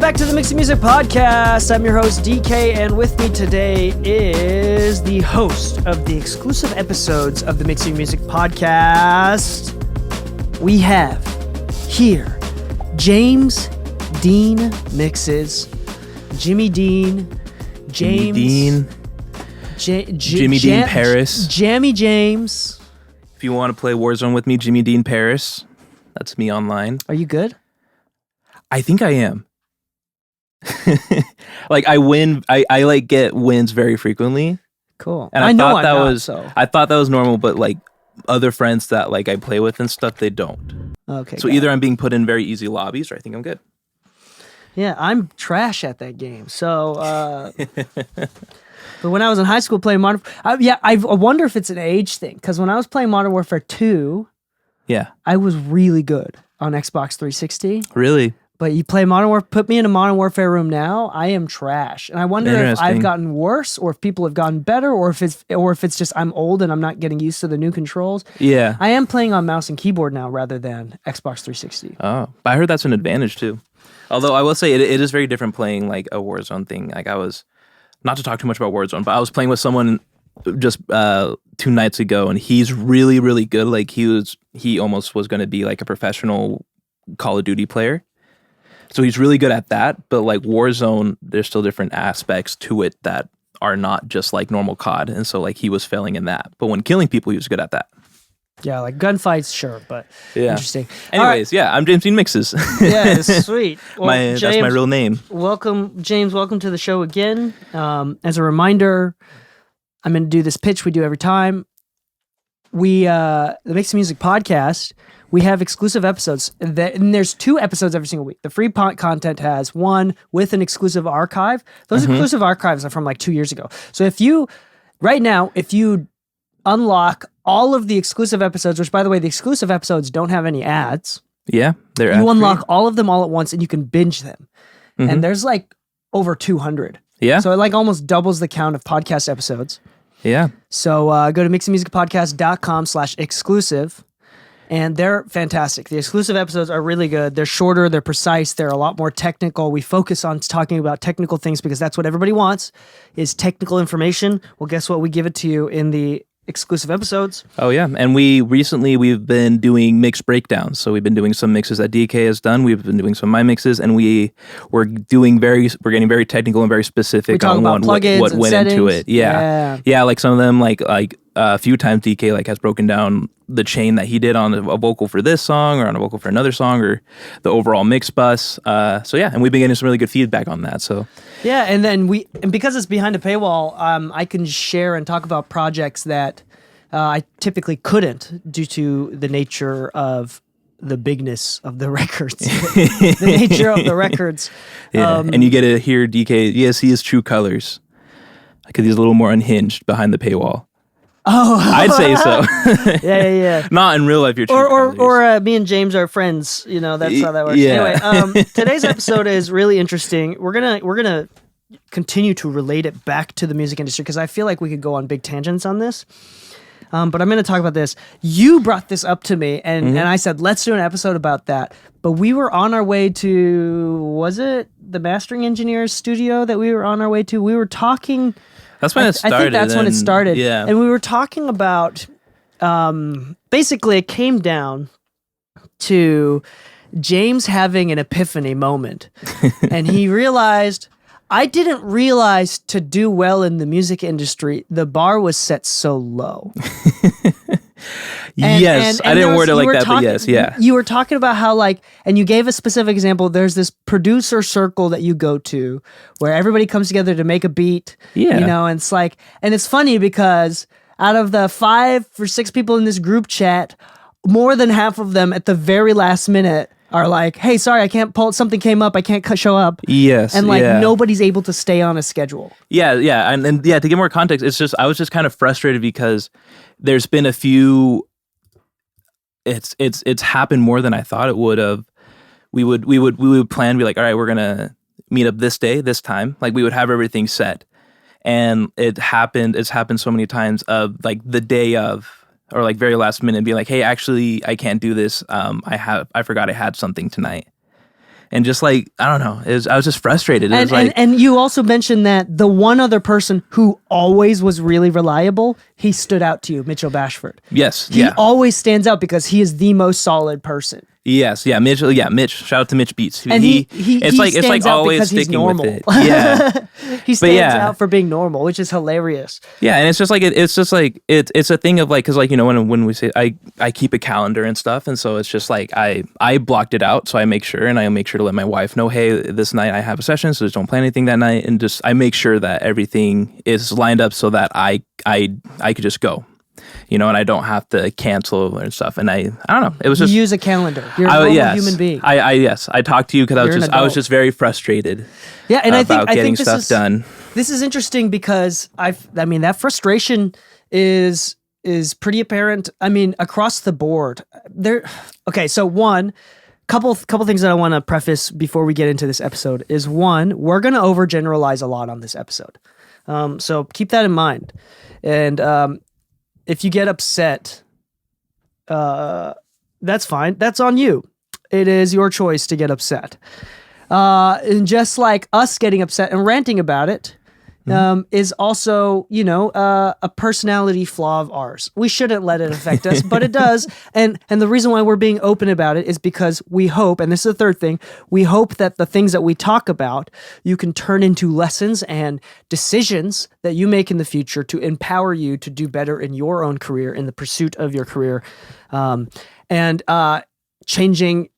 back to the Mixing Music Podcast. I'm your host, Dee Kei, and with me today is the host of the exclusive episodes of the Mixing Music Podcast. We have here James Dean Mixes, Jimmy Dean, James Jimmy Dean Paris. Jammy James. If you want to play Warzone with me, Jimmy Dean Paris. That's me online. Are you good? I think I am. Like I win, I like get wins very frequently. Cool. And I thought that was normal, but like other friends that like I play with and stuff, they don't. Okay. So either I'm being put in very easy lobbies or I think I'm good. Yeah, I'm trash at that game. So, but when I was in high school playing Modern, I wonder if it's an age thing. Because when I was playing Modern Warfare 2, I was really good on Xbox 360. Really? But you play Modern Warfare, put me in a Modern Warfare room now, I am trash. And I wonder if I've gotten worse, or if people have gotten better, or if it's just I'm old and I'm not getting used to the new controls. Yeah. I am playing on mouse and keyboard now rather than Xbox 360. Oh, but I heard that's an advantage too. Although I will say it is very different playing like a Warzone thing. Like I was, not to talk too much about Warzone, but I was playing with someone just 2 nights ago, and he's really, really good. Like he almost was going to be like a professional Call of Duty player. So he's really good at that, but like Warzone, there's still different aspects to it that are not just like normal COD. And so like he was failing in that. But when killing people, he was good at that. Yeah, like gunfights, sure, but interesting. Anyways, I'm James Dean Mixes. Yeah, sweet. Well, James, that's my real name. Welcome, James. Welcome to the show again. As a reminder, I'm going to do this pitch we do every time. The Mixing Music Podcast, we have exclusive episodes, and there's 2 episodes every single week. The free content has one with an exclusive archive. Those exclusive archives are from like 2 years ago. So if you unlock all of the exclusive episodes, which by the way, the exclusive episodes don't have any ads. Yeah, they're you unlock all of them all at once, and you can binge them. And there's like over 200. Yeah. So it like almost doubles the count of podcast episodes. Yeah. So go to mixingmusicpodcast.com/exclusive. And they're fantastic. The exclusive episodes are really good. They're shorter, they're precise, they're a lot more technical. We focus on talking about technical things because that's what everybody wants, is technical information. Well, guess what? We give it to you in the exclusive episode. Oh yeah, and we've been doing mix breakdowns. So we've been doing some mixes that Dee Kei has done. We've been doing some of my mixes, and we're getting very technical and very specific on what went settings. into it. Yeah. Like some of them, like a few times Dee Kei like has broken down the chain that he did on a vocal for this song or on a vocal for another song or the overall mix bus. And we've been getting some really good feedback on that. So yeah, and then because it's behind a paywall, I can share and talk about projects that I typically couldn't due to the nature of the bigness of the records, the nature of the records. Yeah, and you get to hear Dee Kei. Yes, he is true colors because he's a little more unhinged behind the paywall. Oh, I'd say so. Yeah. Not in real life, you're true. Or me and James are friends. You know, that's how that works. Yeah. Anyway, today's episode is really interesting. We're gonna continue to relate it back to the music industry because I feel like we could go on big tangents on this. But I'm going to talk about this. You brought this up to me, and I said, let's do an episode about that. But we were on our way to, was it the mastering engineer's studio that we were on our way to? We were talking. That's when it started. I think that's when it started. Yeah. And we were talking about, basically it came down to James having an epiphany moment. And he realized, I didn't realize to do well in the music industry, the bar was set so low. Yes, I didn't word it like that, but yes, yeah. You were talking about how and you gave a specific example. There's this producer circle that you go to where everybody comes together to make a beat. Yeah. And it's and it's funny because out of the 5 or 6 people in this group chat, more than half of them at the very last minute are like, hey, sorry, I can't pull, something came up, I can't show up. Yes. And nobody's able to stay on a schedule. Yeah. And to get more context, I was just kind of frustrated because there's been a few, it's happened more than I thought it would have. We would plan, be like, all right, we're gonna meet up this day, this time. Like we would have everything set. And it's happened so many times of like the day of, or like very last minute, be like, hey, actually I can't do this. I forgot I had something tonight. And just like, I don't know, I was just frustrated. It was like, and you also mentioned that the one other person who always was really reliable, he stood out to you, Mitchell Bashford. yes, He yeah. always stands out because he is the most solid person. Yes, yeah, Mitch. Shout out to Mitch Beats. And he stands out always because he's sticking normal. with it. Yeah, He stands out for being normal, which is hilarious. yeah, and it's just like it's a thing of like, because like, you know, when we say I keep a calendar and stuff, and so it's just like I blocked it out, so I make sure to let my wife know, hey, this night I have a session, so just don't plan anything that night, and just I make sure that everything is lined up so that I could just go. You know, and I don't have to cancel and stuff. And I don't know. It was just you use a calendar. You're a normal human being. I talked to you because I was just very frustrated. Yeah, and I think getting this stuff done. This is interesting because I mean that frustration is pretty apparent. I mean, across the board. Okay, so one couple things that I want to preface before we get into this episode is, one, we're going to overgeneralize a lot on this episode. So keep that in mind. And if you get upset, that's fine. That's on you. It is your choice to get upset. And just like us getting upset and ranting about it, is also, you know, a personality flaw of ours. We shouldn't let it affect us, but it does. And the reason why we're being open about it is because we hope, and this is the third thing, we hope that the things that we talk about, you can turn into lessons and decisions that you make in the future to empower you to do better in your own career, in the pursuit of your career, and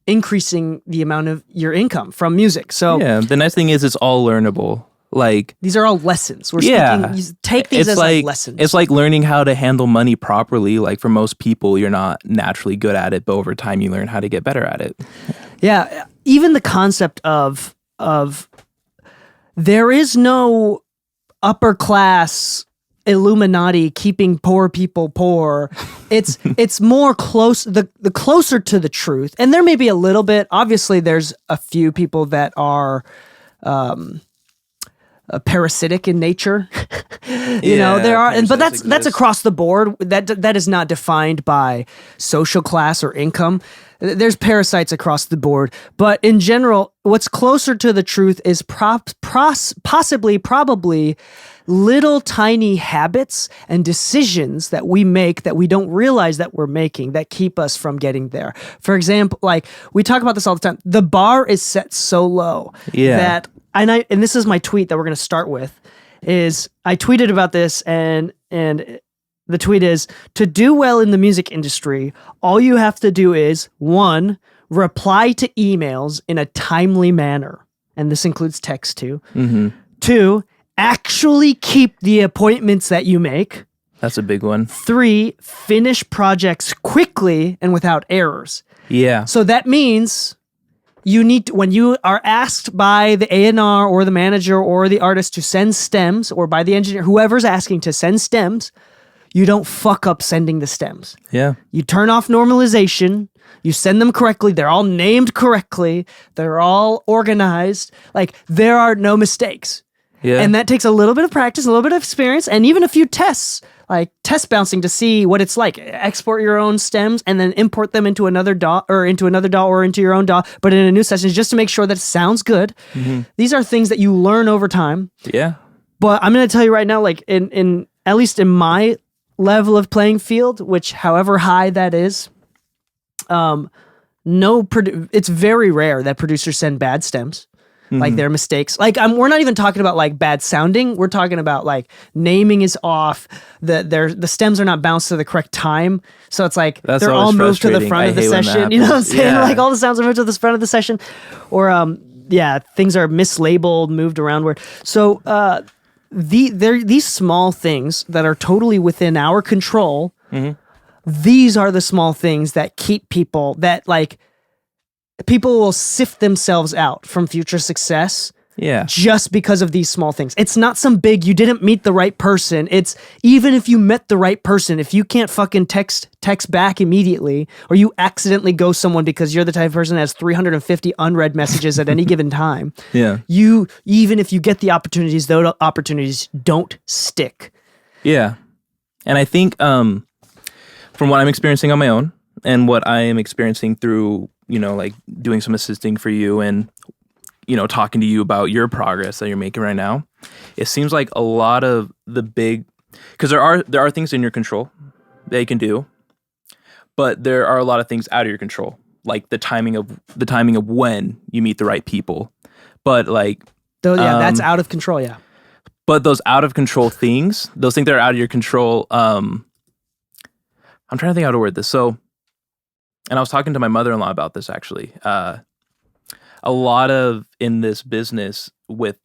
increasing the amount of your income from music. So yeah, the nice thing is it's all learnable. Like, these are all lessons. We're speaking, you take these as like lessons. It's like learning how to handle money properly. Like, for most people, you're not naturally good at it, but over time you learn how to get better at it. Yeah, even the concept of there is no upper class Illuminati keeping poor people poor. It's more close, the closer to the truth. And there may be a little bit. Obviously, there's a few people that are parasitic in nature. You know, there are, but that's across the board. That is not defined by social class or income. There's parasites across the board, but in general, what's closer to the truth is probably little tiny habits and decisions that we make that we don't realize that we're making that keep us from getting there. For example, like we talk about this all the time, the bar is set so low that, and this is my tweet that we're going to start with, is I tweeted about this, and the tweet is, to do well in the music industry, all you have to do is, 1, reply to emails in a timely manner. And this includes text too. Mm-hmm. 2, actually keep the appointments that you make. That's a big one. 3, finish projects quickly and without errors. Yeah. So that means you need to, when you are asked by the A&R or the manager or the artist to send stems, or by the engineer, whoever's asking to send stems, you don't fuck up sending the stems. Yeah. You turn off normalization. You send them correctly. They're all named correctly. They're all organized. Like, there are no mistakes. Yeah. And that takes a little bit of practice, a little bit of experience, and even a few tests, like test bouncing to see what it's like. Export your own stems and then import them into another DAW or into your own DAW, but in a new session, just to make sure that it sounds good. Mm-hmm. These are things that you learn over time. Yeah. But I'm going to tell you right now, like in at least in my level of playing field, which however high that is, it's very rare that producers send bad stems. Like, their mistakes. Like, we're not even talking about like bad sounding. We're talking about like naming is off. The stems are not bounced to the correct time. So it's like they're all moved to the front of the session. You know what I'm saying? Yeah. Like, all the sounds are moved to the front of the session, or things are mislabeled, moved around. So these small things that are totally within our control. Mm-hmm. These are the small things that keep people will sift themselves out from future success. Yeah. Just because of these small things. It's not some big, you didn't meet the right person. It's even if you met the right person, if you can't fucking text back immediately, or you accidentally ghost someone because you're the type of person that has 350 unread messages at any given time. Yeah. Even if you get the opportunities, those opportunities don't stick. Yeah. And I think from what I'm experiencing on my own and what I am experiencing through, like doing some assisting for you and talking to you about your progress that you're making right now, it seems like a lot of the big, because there are things in your control that you can do, but there are a lot of things out of your control, like the timing of when you meet the right people. But like, that's out of control. Yeah. But those out of control things, those things that are out of your control, I'm trying to think how to word this. So, and I was talking to my mother-in-law about this actually. A lot of in this business with,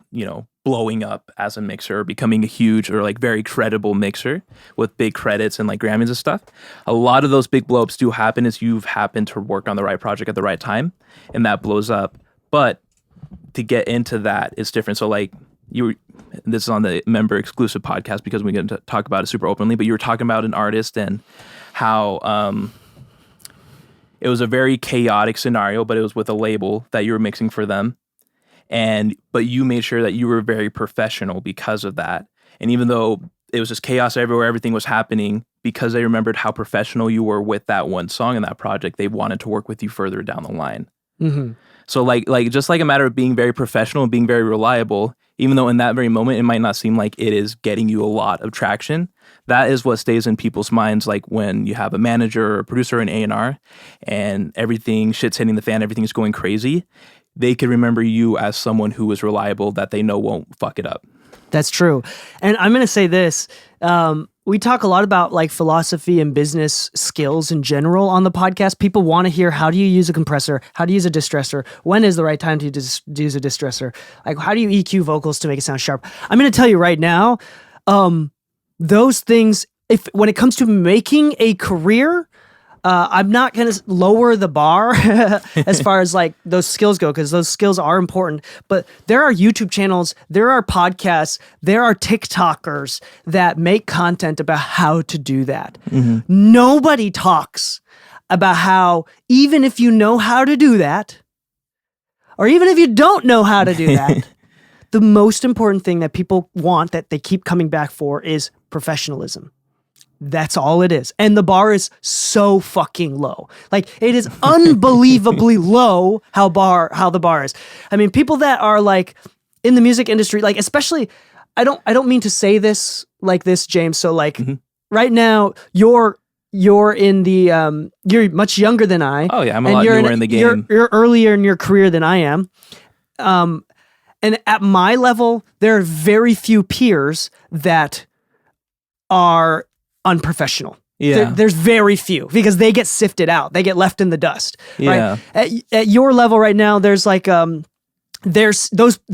blowing up as a mixer, becoming a huge or like very credible mixer with big credits and like Grammys and stuff. A lot of those big blow-ups do happen as you've happened to work on the right project at the right time, and that blows up. But to get into that, it's different. So like this is on the member exclusive podcast because we get to talk about it super openly, but you were talking about an artist and how it was a very chaotic scenario, but it was with a label that you were mixing for them. But you made sure that you were very professional because of that. And even though it was just chaos everywhere, everything was happening, because they remembered how professional you were with that one song and that project, they wanted to work with you further down the line. Mm-hmm. So like just like a matter of being very professional and being very reliable, even though in that very moment it might not seem like it is getting you a lot of traction, that is what stays in people's minds. Like when you have a manager or a producer in A&R and everything, shit's hitting the fan, everything's going crazy, they could remember you as someone who is reliable that they know won't fuck it up. That's true. And I'm going to say this. We talk a lot about like philosophy and business skills in general on the podcast. People want to hear, how do you use a compressor? How do you use a distressor? When is the right time to use a distressor? Like, how do you EQ vocals to make it sound sharp? I'm going to tell you right now, those things, when it comes to making a career, I'm not going to lower the bar as far as like those skills go, because those skills are important. But there are YouTube channels, there are podcasts, there are TikTokers that make content about how to do that. Mm-hmm. Nobody talks about how, even if you know how to do that, or even if you don't know how to do that, the most important thing that people want, that they keep coming back for, is professionalism. That's all it is. And the bar is so fucking low. Like, it is unbelievably low how the bar is. I mean, people that are like in the music industry, like, especially, I don't mean to say this like this, James. So like right now you're in the you're much younger than I. Oh yeah, I'm a lot newer in the game. You're earlier in your career than I am. And at my level, there are very few peers that are unprofessional. Yeah. There's very few, because they get sifted out. They get left in the dust. Yeah. Right? At your level right now, there's like the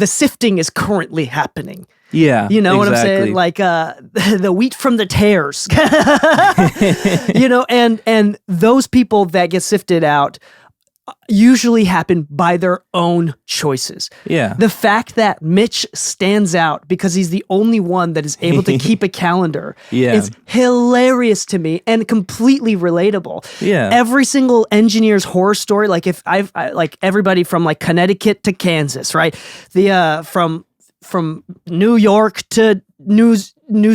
sifting is currently happening. Yeah. You know what I'm saying? Like the wheat from the tares. And those people that get sifted out usually happen by their own choices. Yeah. The fact that Mitch stands out because he's the only one that is able to keep a calendar is hilarious to me and completely relatable. Yeah. Every single engineer's horror story, like if I like everybody from like Connecticut to Kansas, right? The from New York to New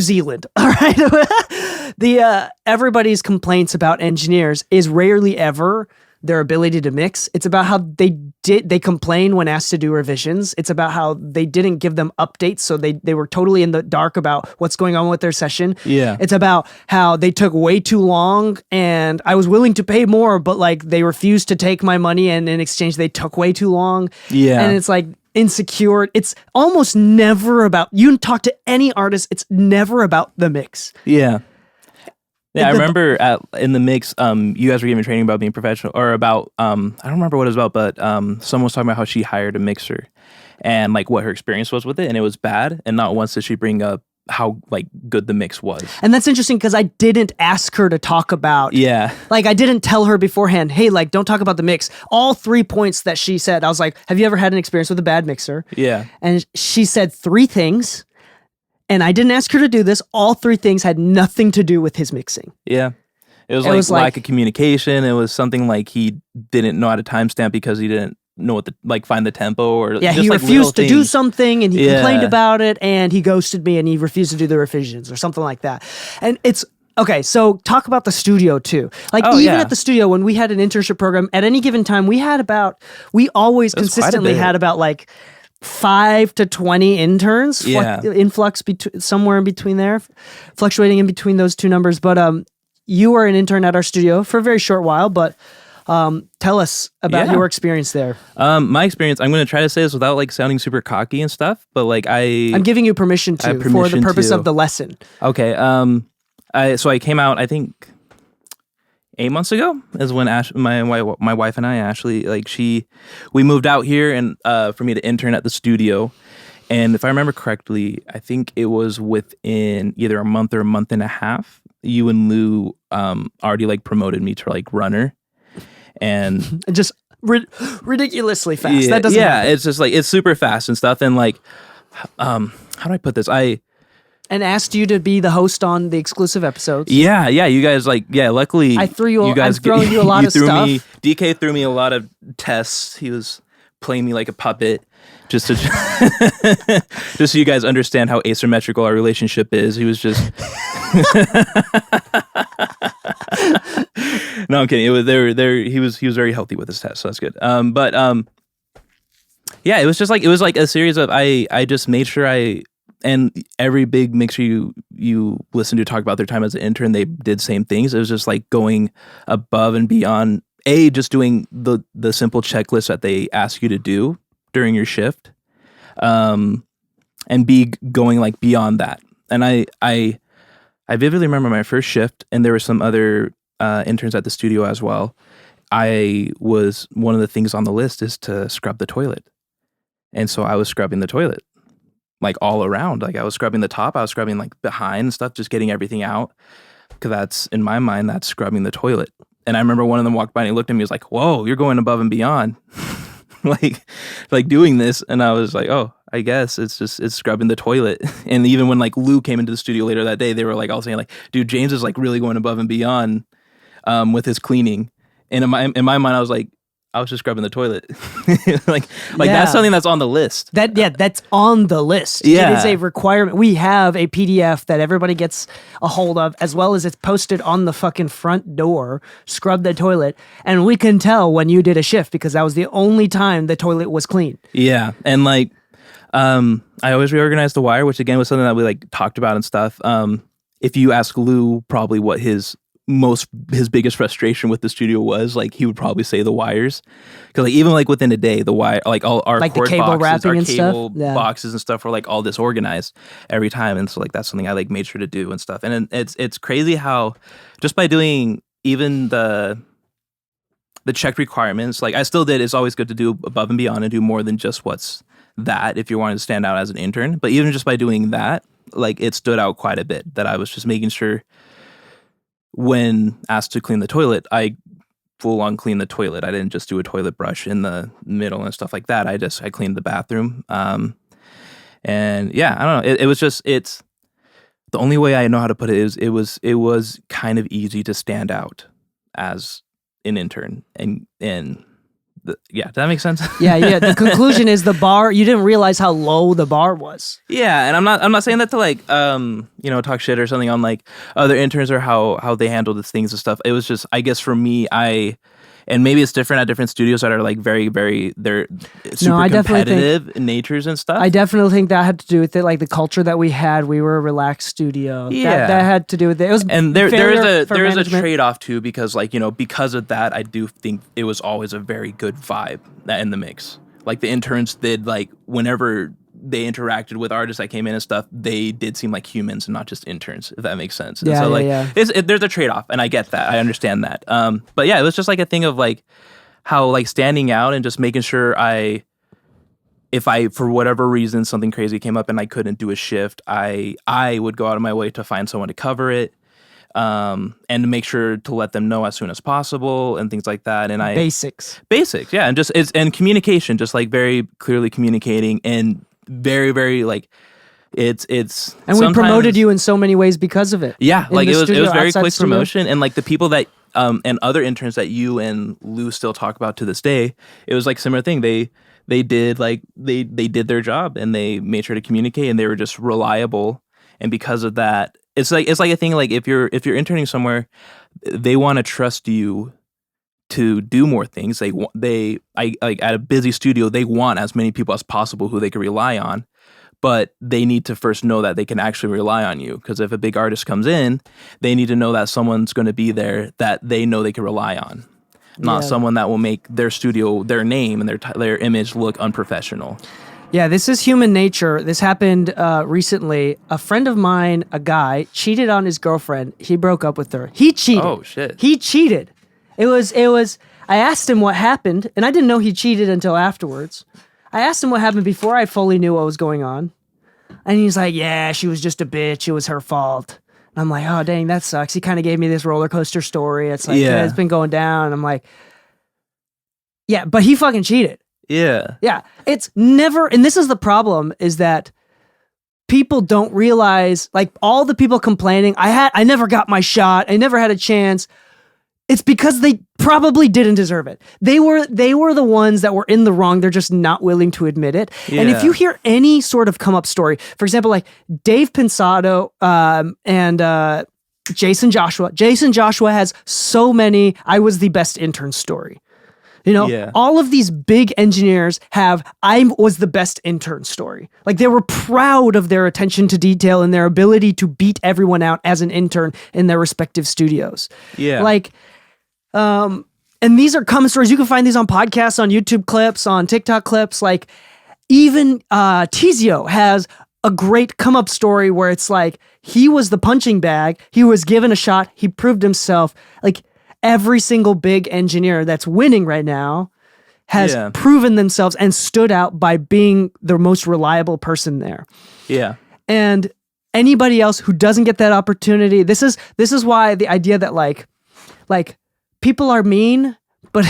Zealand, all right? Everybody's complaints about engineers is rarely ever their ability to mix. It's about how they complain when asked to do revisions. It's about how they didn't give them updates, so they were totally in the dark about what's going on with their session. Yeah. It's about how they took way too long and I was willing to pay more, but like they refused to take my money, and in exchange they took way too long. Yeah. And it's like insecure. It's almost never about, you can talk to any artist, it's never about the mix. Yeah. Yeah, I remember in the mix, you guys were giving training about being professional, or about, I don't remember what it was about, but someone was talking about how she hired a mixer and like what her experience was with it, and it was bad, and not once did she bring up how like good the mix was. And that's interesting because I didn't ask her to talk about, like I didn't tell her beforehand, hey, like don't talk about the mix. All 3 points that she said, I was like, have you ever had an experience with a bad mixer? Yeah. And she said 3 things. And I didn't ask her to do this. All 3 things had nothing to do with his mixing. Yeah. It was like lack of communication. It was something like he didn't know how to timestamp because he didn't know what find the tempo, or just he like refused to do something and he complained about it and he ghosted me and he refused to do the revisions or something like that. And it's Okay, so talk about the studio too. Like at the studio, when we had an internship program, at any given time, we always consistently had about like 5 to 20 interns. Influx somewhere in between there, fluctuating in between those two numbers. But you were an intern at our studio for a very short while, but tell us about your experience there. My experience, I'm going to try to say this without like sounding super cocky and stuff, but like I'm giving you permission for the purpose of the lesson. Okay. So I came out, I think 8 months ago is when my wife and I, Ashley, we moved out here and for me to intern at the studio. And if I remember correctly, I think it was within either a month or a month and a half, you and Lu already like promoted me to like runner. And just ridiculously fast. That doesn't happen. It's just like, it's super fast and stuff. And like, how do I put this? And asked you to be the host on the exclusive episodes. Yeah, you guys luckily I've thrown you a lot of stuff. Dee Kei threw me a lot of tests. He was playing me like a puppet just to just so you guys understand how asymmetrical our relationship is. He was just No, I'm kidding. It was he was very healthy with his tests, so that's good. Yeah, it was like a series of I just made sure and every big mixer you listen to talk about their time as an intern, they did same things. It was just like going above and beyond. Just doing the simple checklist that they ask you to do during your shift, and B, going like beyond that. And I vividly remember my first shift, and there were some other interns at the studio as well. One of the things on the list is to scrub the toilet, and so I was scrubbing the toilet. Like all around, like I was scrubbing the top, I was scrubbing like behind and stuff, just getting everything out. Because that's, in my mind, that's scrubbing the toilet. And I remember one of them walked by and he looked at me, he was like, "Whoa, you're going above and beyond." like doing this. And I was like, oh, I guess it's scrubbing the toilet. And even when like Lu came into the studio later that day, they were like all saying like, "Dude, James is like really going above and beyond with his cleaning." And in my mind, I was like, I was just scrubbing the toilet. like that's something that's on the list. That's on the list. Yeah. It is a requirement. We have a PDF that everybody gets a hold of, as well as it's posted on the fucking front door, scrub the toilet. And we can tell when you did a shift because that was the only time the toilet was clean. Yeah. And like, I always reorganized the wire, which again was something that we like talked about and stuff. If you ask Lu probably what his biggest frustration with the studio was, like he would probably say the wires, because like even like within a day the wire, like all our like cord the cable boxes, wrapping our and cable stuff. boxes and stuff were like all disorganized every time. And so like that's something I like made sure to do and stuff. And it's crazy how just by doing even the check requirements, like I still did, it's always good to do above and beyond and do more than just what's that if you wanted to stand out as an intern. But even just by doing that, like it stood out quite a bit that I was just making sure when asked to clean the toilet, I full on clean the toilet. I didn't just do a toilet brush in the middle and stuff like that. I cleaned the bathroom. And yeah, I don't know. It's the only way I know how to put it is it was kind of easy to stand out as an intern. Does that make sense? Yeah. The conclusion is the bar. You didn't realize how low the bar was. Yeah, and I'm not saying that to like talk shit or something on like other interns or how they handled things and stuff. It was just, I guess for me, and maybe it's different at different studios that are like very, very, they're super competitive in natures and stuff. I definitely think that had to do with it, like the culture that we had. We were a relaxed studio. Yeah, that had to do with it. It was, and there is a trade off too, because like because of that, I do think it was always a very good vibe in the mix. Like the interns did, like whenever they interacted with artists that came in and stuff, they did seem like humans and not just interns, if that makes sense. And there's a trade-off, and I get that. I understand that. But yeah, it was just like a thing of like how like standing out and just making sure if I, for whatever reason, something crazy came up and I couldn't do a shift, I would go out of my way to find someone to cover it. And to make sure to let them know as soon as possible and things like that. And basics, yeah. And just and communication, just like very clearly communicating and very, very like it's and we promoted you in so many ways because of it. Yeah, like it was very quick studio. promotion, and like the people that and other interns that you and Lu still talk about to this day, it was like similar thing. They did like they did their job and they made sure to communicate and they were just reliable, and because of that, it's like a thing like if you're interning somewhere, they want to trust you to do more things. They like at a busy studio, they want as many people as possible who they can rely on, but they need to first know that they can actually rely on you, because if a big artist comes in, they need to know that someone's going to be there that they know they can rely on, not someone that will make their studio, their name and their image look unprofessional. Yeah, this is human nature. This happened recently. A friend of mine, a guy, cheated on his girlfriend. He broke up with her. He cheated. Oh shit. He cheated. It was I asked him what happened, and I didn't know he cheated until afterwards. I asked him what happened before I fully knew what was going on. And he's like, yeah, she was just a bitch. It was her fault. And I'm like, oh, dang, that sucks. He kind of gave me this roller coaster story. It's like, yeah, it's been going down. And I'm like, yeah, but he fucking cheated. Yeah. Yeah. It's never, and this is the problem, is that people don't realize, like all the people complaining, I never got my shot. I never had a chance. It's because they probably didn't deserve it. They were the ones that were in the wrong. They're just not willing to admit it. Yeah. And if you hear any sort of come up story, for example, like Dave Pensado and Jason Joshua has so many I was the best intern story. You know, all of these big engineers have I was the best intern story. Like they were proud of their attention to detail and their ability to beat everyone out as an intern in their respective studios. Yeah. Like, and these are common stories. You can find these on podcasts, on YouTube clips, on TikTok clips. Like even Tizio has a great come up story where it's like he was the punching bag. He was given a shot. He proved himself. Like, every single big engineer that's winning right now has proven themselves and stood out by being the most reliable person there. Yeah. And anybody else who doesn't get that opportunity, this is why the idea that like people are mean, but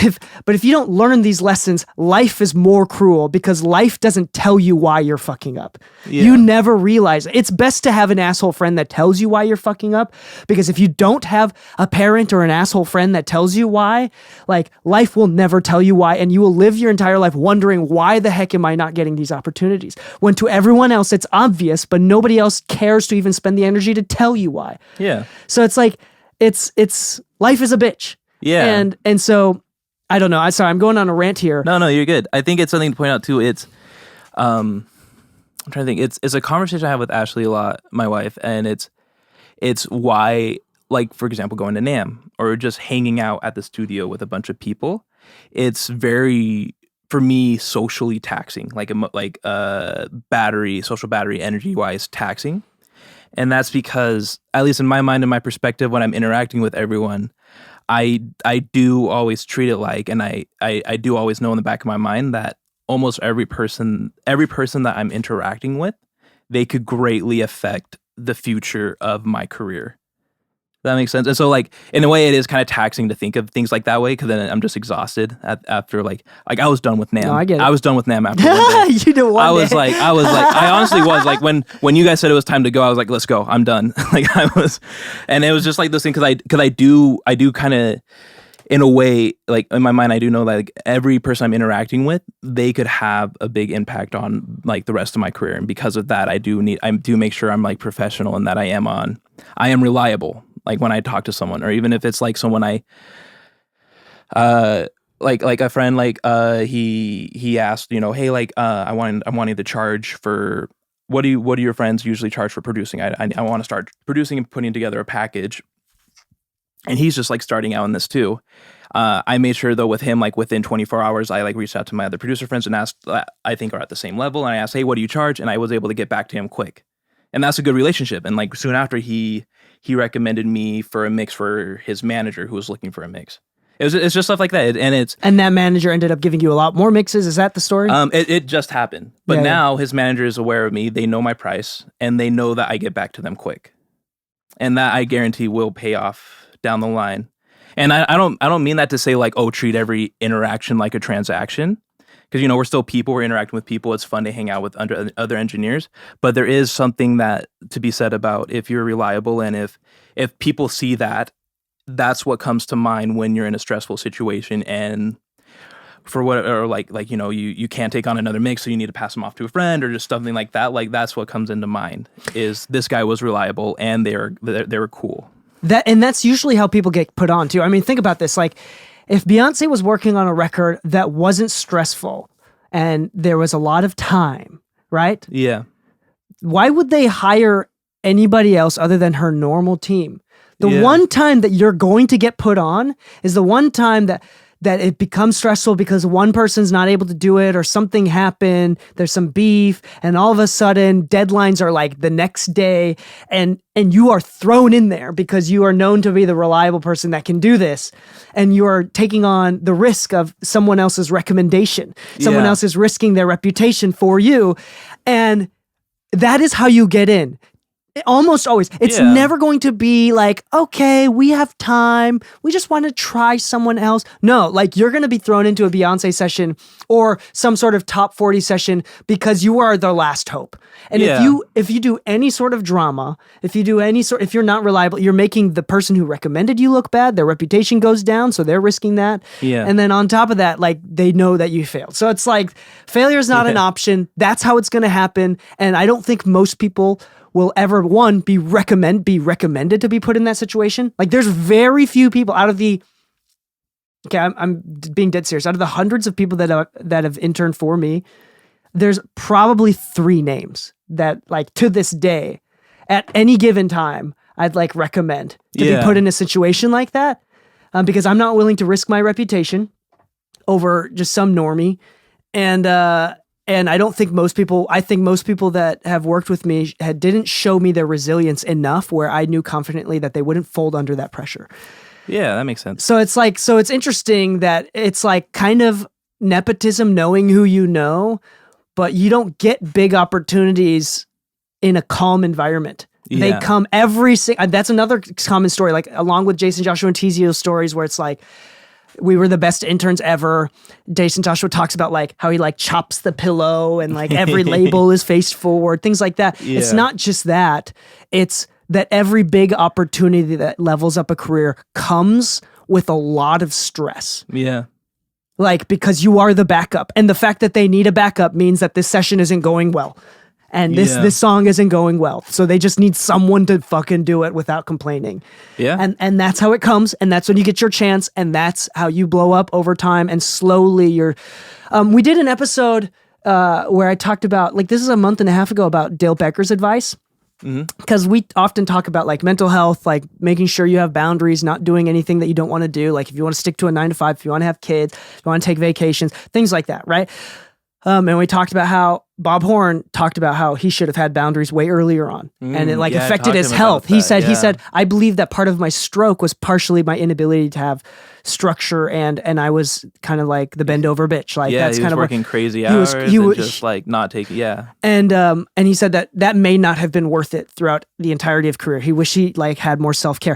if you don't learn these lessons, life is more cruel because life doesn't tell you why you're fucking up. Yeah. You never realize it. It's best to have an asshole friend that tells you why you're fucking up, because if you don't have a parent or an asshole friend that tells you why, like life will never tell you why, and you will live your entire life wondering why the heck am I not getting these opportunities? When to everyone else it's obvious, but nobody else cares to even spend the energy to tell you why. Yeah. So it's like it's life is a bitch. Yeah. And so I don't know. I'm sorry. I'm going on a rant here. No, you're good. I think it's something to point out too. It's, I'm trying to think. It's a conversation I have with Ashley a lot, my wife, and it's why, like for example, going to NAMM or just hanging out at the studio with a bunch of people. It's very, for me, socially taxing, social battery, energy wise taxing, and that's because, at least in my mind and my perspective, when I'm interacting with everyone, I do always treat it like, and I do always know in the back of my mind that almost every person that I'm interacting with, they could greatly affect the future of my career. That makes sense. And so like, in a way it is kind of taxing to think of things like that way, because then I'm just exhausted after like I was done with NAMM. No, I get it. I was done with NAMM after one day. You know what? I honestly was like, when you guys said it was time to go, I was like, let's go. I'm done. And it was just like this thing, because I do kind of, in a way, like in my mind, I do know that like every person I'm interacting with, they could have a big impact on like the rest of my career. And because of that, I do make sure I'm like professional and that I am reliable. Like when I talk to someone, or even if it's like someone like a friend, like he asked, you know, hey, like I'm wanting to charge for, what do your friends usually charge for producing? I want to start producing and putting together a package. And he's just like starting out in this too. I made sure though with him, like within 24 hours, I like reached out to my other producer friends and asked, I think are at the same level. And I asked, hey, what do you charge? And I was able to get back to him quick. And that's a good relationship. And like soon after he recommended me for a mix for his manager who was looking for a mix. It's just stuff like that. And that manager ended up giving you a lot more mixes. Is that the story? It just happened. But now his manager is aware of me. They know my price and they know that I get back to them quick. And that I guarantee will pay off down the line. And I don't mean that to say like, oh, treat every interaction like a transaction. Because, you know, we're still people, we're interacting with people. It's fun to hang out with other engineers. But there is something that to be said about if you're reliable, and if people see that, that's what comes to mind when you're in a stressful situation. And for what, or like you can't take on another mix, so you need to pass them off to a friend or just something like that. Like that's what comes into mind is this guy was reliable and they were cool. That's usually how people get put on too. I mean, think about this. Like if Beyonce was working on a record that wasn't stressful and there was a lot of time, right? Yeah. Why would they hire anybody else other than her normal team? The one time that you're going to get put on is the one time that it becomes stressful because one person's not able to do it or something happened, there's some beef, and all of a sudden deadlines are like the next day and you are thrown in there because you are known to be the reliable person that can do this, and you are taking on the risk of someone else's recommendation. Someone else is risking their reputation for you, and that is how you get in. Almost always. It's never going to be like, okay, we have time. We just want to try someone else. No, like you're going to be thrown into a Beyonce session or some sort of top 40 session because you are the last hope. And if you do any sort of drama, if you're not reliable, you're making the person who recommended you look bad. Their reputation goes down, so they're risking that. Yeah. And then on top of that, like they know that you failed. So it's like failure is not an option. That's how it's going to happen. And I don't think most people will ever be recommended to be put in that situation. Like there's very few people out of the I'm being dead serious. Out of the hundreds of people that have interned for me, there's probably 3 names that like to this day at any given time I'd like recommend to be put in a situation like that, because I'm not willing to risk my reputation over just some normie. And I don't think I think most people that have worked with me didn't show me their resilience enough where I knew confidently that they wouldn't fold under that pressure. Yeah, that makes sense. So it's interesting that it's like kind of nepotism, knowing who you know, but you don't get big opportunities in a calm environment. Yeah. They come that's another common story, like along with Jason, Joshua, and Tizio's stories where it's like, we were the best interns ever. Jason Joshua talks about like how he like chops the pillow and like every label is faced forward, things like that. Yeah. It's not just that. It's that every big opportunity that levels up a career comes with a lot of stress. Yeah. Like because you are the backup, and the fact that they need a backup means that this session isn't going well. And this song isn't going well. So they just need someone to fucking do it without complaining. Yeah. And that's how it comes. And that's when you get your chance. And that's how you blow up over time. And slowly we did an episode where I talked about, like this is a month and a half ago, about Dale Becker's advice. Because we often talk about like mental health, like making sure you have boundaries, not doing anything that you don't want to do. Like if you want to stick to a 9 to 5, if you want to have kids, if you want to take vacations, things like that. Right. And we talked about how Bob Horn talked about how he should have had boundaries way earlier on, and it affected his health. He said, I believe that part of my stroke was partially my inability to have structure, and I was kind of like the bend over bitch. Like that's kind of working crazy hours. He was just like not taking. And he said that may not have been worth it throughout the entirety of career. He wished he like had more self-care.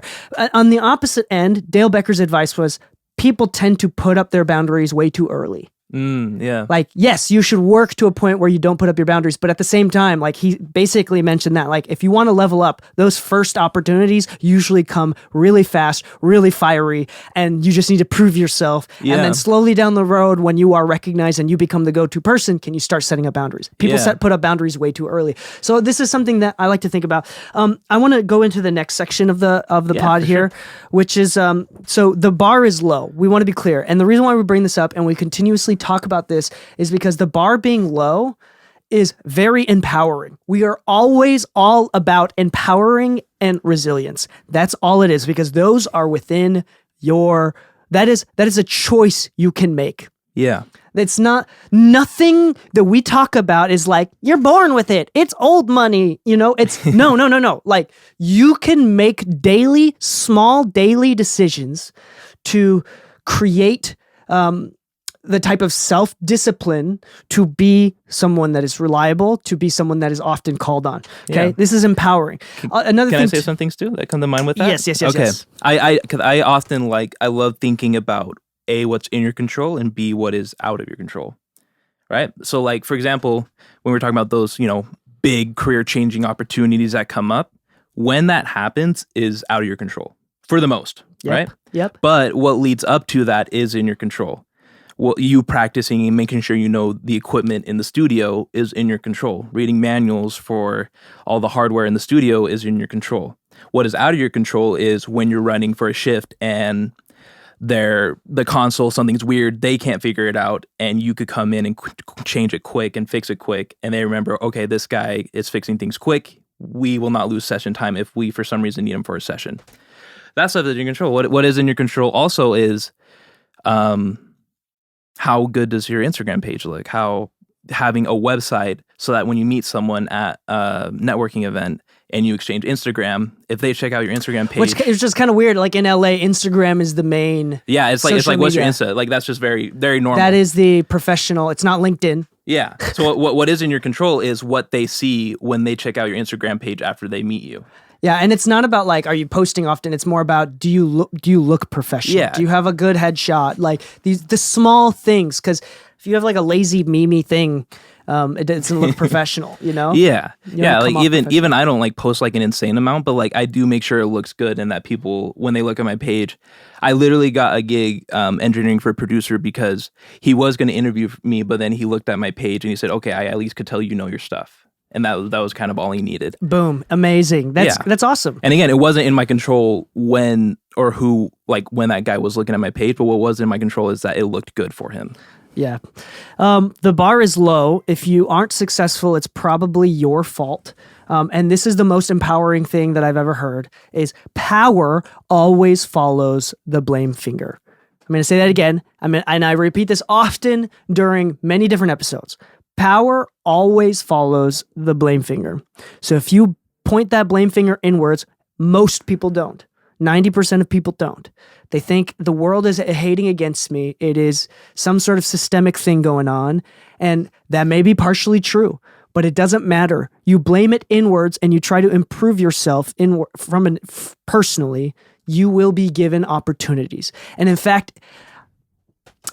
On the opposite end, Dale Becker's advice was people tend to put up their boundaries way too early. Like, yes, you should work to a point where you don't put up your boundaries, but at the same time, like he basically mentioned that, like, if you want to level up, those first opportunities usually come really fast, really fiery, and you just need to prove yourself. And then slowly down the road, when you are recognized and you become the go-to person, can you start setting up boundaries? People put up boundaries way too early. So this is something that I like to think about. I want to go into the next section of the pod here, which is, so the bar is low. We want to be clear. And the reason why we bring this up and we continuously talk about this is because the bar being low is very empowering. We are always all about empowering and resilience. That's all it is, because those are within that is a choice you can make. Yeah. It's nothing that we talk about is like, you're born with it. It's old money. It's no. Like you can make small daily decisions to create, the type of self-discipline to be someone that is reliable, to be someone that is often called on. Okay, this is empowering. Can I say some things too that come to mind with that? Yes. Okay, yes. Because I often I love thinking about A, what's in your control, and B, what is out of your control. Right. So, like for example, when we're talking about those, big career-changing opportunities that come up, when that happens is out of your control for the most. Right. Yep. But what leads up to that is in your control. you practicing and making sure you know the equipment in the studio is in your control. Reading manuals for all the hardware in the studio is in your control. What is out of your control is when you're running for a shift and the console, something's weird, they can't figure it out, and you could come in and change it quick and fix it quick, and they remember, okay, this guy is fixing things quick. We will not lose session time if we, for some reason, need him for a session. That stuff is in your control. What is in your control also is how good does your Instagram page look? How having a website so that when you meet someone at a networking event and you exchange Instagram, if they check out your Instagram page, which is just kind of weird. Like in LA, Instagram is the main. Yeah, it's like what's your Insta? Like that's just very very normal. That is the professional. It's not LinkedIn. Yeah. So what is in your control is what they see when they check out your Instagram page after they meet you. Yeah, and it's not about like, are you posting often? It's more about, do you look professional? Yeah. Do you have a good headshot? Like the small things, because if you have like a lazy meme thing, it doesn't look professional, you know? Yeah. You Yeah, like even I don't like post like an insane amount, but like I do make sure it looks good and that people, when they look at my page, I literally got a gig engineering for a producer because he was going to interview me, but then he looked at my page and he said, okay, I at least could tell you know your stuff. And that was kind of all he needed. Boom. Amazing. That's awesome. And again, it wasn't in my control when that guy was looking at my page, but what was in my control is that it looked good for him. Yeah. The bar is low. If you aren't successful, it's probably your fault. And this is the most empowering thing that I've ever heard is power always follows the blame finger. I'm going to say that again. And I repeat this often during many different episodes. Power always follows the blame finger. So if you point that blame finger inwards, most people don't. 90% of people don't. They think the world is hating against me. It is some sort of systemic thing going on. And that may be partially true, but it doesn't matter. You blame it inwards and you try to improve yourself personally, you will be given opportunities. And in fact,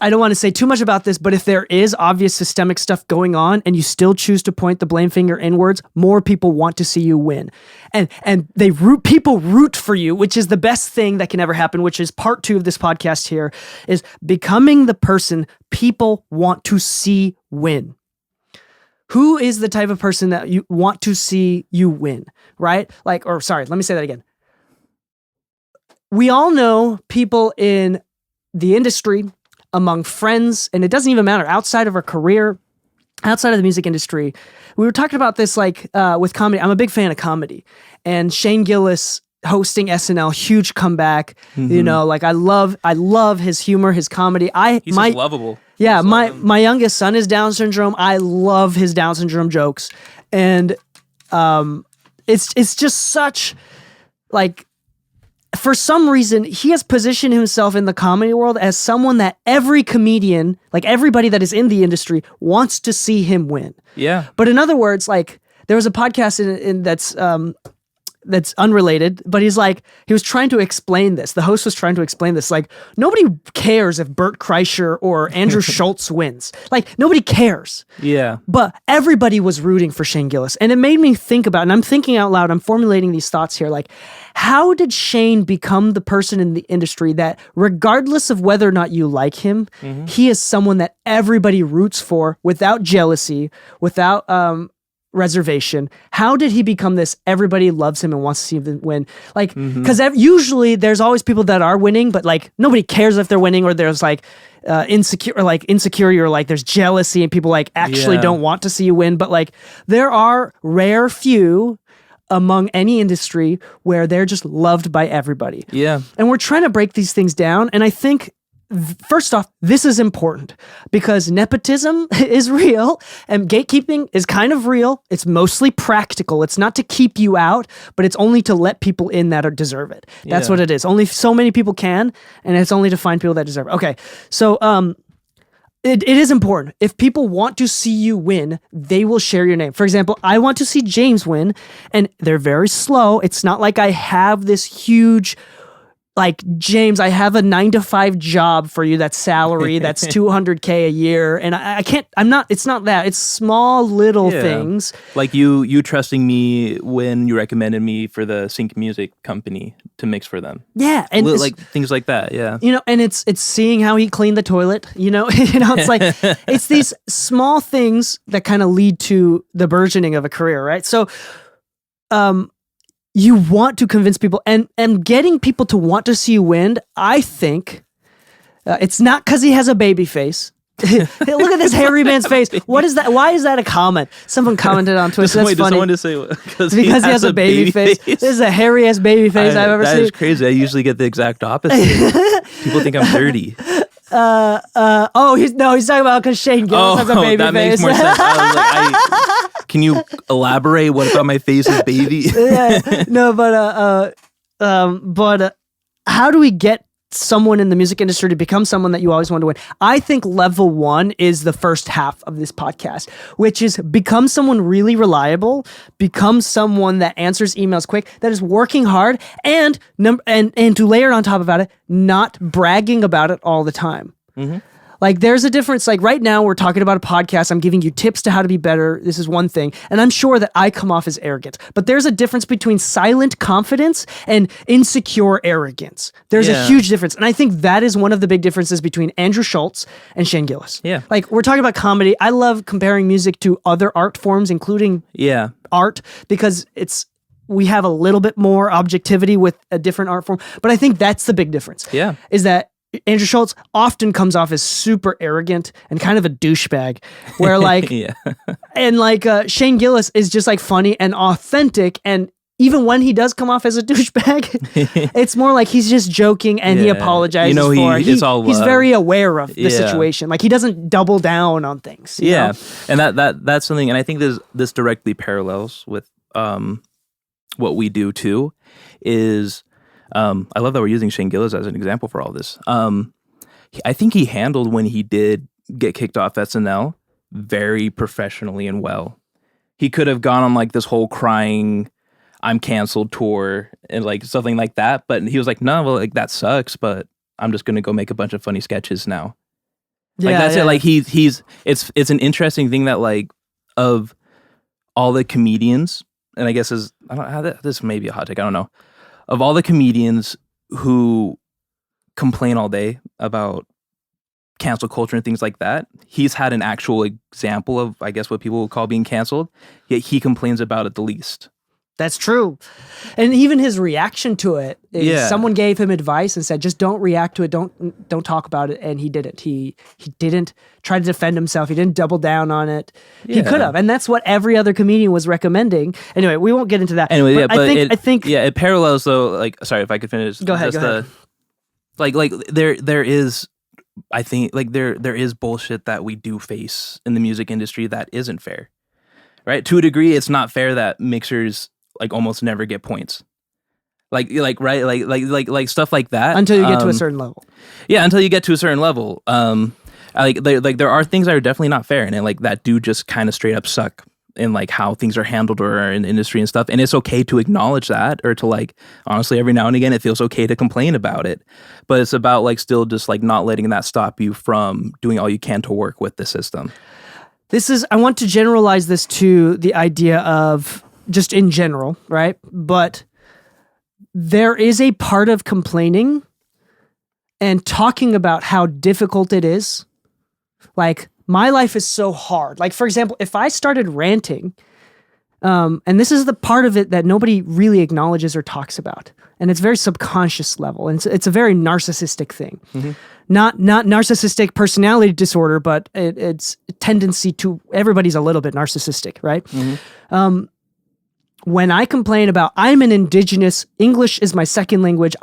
I don't want to say too much about this, but if there is obvious systemic stuff going on and you still choose to point the blame finger inwards, more people want to see you win. And people root for you, which is the best thing that can ever happen, which is part 2 of this podcast here, is becoming the person people want to see win. Who is the type of person that you want to see you win, right? Let me say that again. We all know people in the industry, among friends, and it doesn't even matter, outside of our career, outside of the music industry. We were talking about this with comedy. I'm a big fan of comedy. And Shane Gillis hosting SNL, huge comeback. Mm-hmm. You know, like I love his humor, his comedy. He's just lovable. Yeah, my youngest son is Down syndrome. I love his Down syndrome jokes. And it's just such like, for some reason, he has positioned himself in the comedy world as someone that every comedian, like everybody that is in the industry, wants to see him win. Yeah. But in other words, like there was a podcast in that's unrelated, but he was trying to explain this. The host was trying to explain this. Like, nobody cares if Bert Kreischer or Andrew Schultz wins. Like, nobody cares. Yeah. But everybody was rooting for Shane Gillis. And it made me think about, and I'm thinking out loud, I'm formulating these thoughts here, like, how did Shane become the person in the industry that, regardless of whether or not you like him, he is someone that everybody roots for without jealousy, without reservation? How did he become this? Everybody loves him and wants to see him win. Like, because usually there's always people that are winning, but like nobody cares if they're winning, or there's like insecurity, or like there's jealousy and people like actually don't want to see you win. But like there are rare few among any industry where they're just loved by everybody. Yeah. And we're trying to break these things down. And I think, first off, this is important because nepotism is real and gatekeeping is kind of real. It's mostly practical. It's not to keep you out, but it's only to let people in that deserve it. That's what it is. Only so many people can, and it's only to find people that deserve it. Okay, so it is important. If people want to see you win, they will share your name. For example, I want to see James win, and they're very slow. It's not like I have this huge like, James, I have a 9-to-5 job for you. That's salary. That's $200K a year. And I can't, it's not that. It's small little things. Like you trusting me when you recommended me for the Sync Music company to mix for them. Yeah. And like things like that. Yeah. You know, and it's seeing how he cleaned the toilet, it's like, it's these small things that kind of lead to the burgeoning of a career. Right. So, you want to convince people and getting people to want to see you win. I think it's not because he has a baby face. Look at this hairy man's face. What is that? Why is that a comment? Someone commented on Twitter. That's funny. Someone to say because he has a baby face. This is the hairiest baby face I've ever seen. That is crazy. I usually get the exact opposite. People think I'm dirty. He's talking about because Shane Gillis has a baby that face. Makes more sense. I was like, can you elaborate what about my face is baby? No, but how do we get someone in the music industry to become someone that you always want to win? I think level 1 is the first half of this podcast, which is become someone really reliable, become someone that answers emails quick, that is working hard, and to layer on top about it, not bragging about it all the time. Mm-hmm. Like, there's a difference. Like, right now we're talking about a podcast. I'm giving you tips to how to be better. This is one thing. And I'm sure that I come off as arrogant. But there's a difference between silent confidence and insecure arrogance. There's a huge difference. And I think that is one of the big differences between Andrew Schultz and Shane Gillis. Yeah. Like, we're talking about comedy. I love comparing music to other art forms, including art, because we have a little bit more objectivity with a different art form. But I think that's the big difference. Yeah. Is that Andrew Schultz often comes off as super arrogant and kind of a douchebag, where like, and like Shane Gillis is just like funny and authentic. And even when he does come off as a douchebag, it's more like he's just joking and he apologizes for it. He's very aware of the situation. Like, he doesn't double down on things. You know? And that's something, and I think this directly parallels with what we do too, is I love that we're using Shane Gillis as an example for all this. I think he handled when he did get kicked off SNL very professionally and well. He could have gone on like this whole crying, I'm canceled tour and like something like that. But he was like, no, well, like that sucks, but I'm just going to go make a bunch of funny sketches now. Like that's it. Like it's an interesting thing that like of all the comedians, and I guess this may be a hot take, I don't know. Of all the comedians who complain all day about cancel culture and things like that, he's had an actual example of, I guess, what people would call being canceled, yet he complains about it the least. That's true. And even his reaction to it is someone gave him advice and said, just don't react to it. Don't talk about it. And he didn't. He didn't try to defend himself. He didn't double down on it. He could have. And that's what every other comedian was recommending. Anyway, we won't get into that. Anyway, I think it parallels though, like, sorry if I could finish. Go ahead. Like there is, I think like there is bullshit that we do face in the music industry that isn't fair. Right? To a degree, it's not fair that mixers like almost never get points, like stuff like that until you get to a certain level. Yeah, until you get to a certain level. There are things that are definitely not fair, and like that do just kind of straight up suck in like how things are handled or in the industry and stuff. And it's okay to acknowledge that, or to like honestly every now and again it feels okay to complain about it. But it's about like still just like not letting that stop you from doing all you can to work with the system. I want to generalize this to the idea of just in general, right? But there is a part of complaining and talking about how difficult it is. Like, my life is so hard. Like, for example, if I started ranting, and this is the part of it that nobody really acknowledges or talks about, and it's very subconscious level, and it's a very narcissistic thing. Mm-hmm. Not narcissistic personality disorder, but it's a tendency to, everybody's a little bit narcissistic, right? Mm-hmm. When I complain about I'm an indigenous, English is my second language.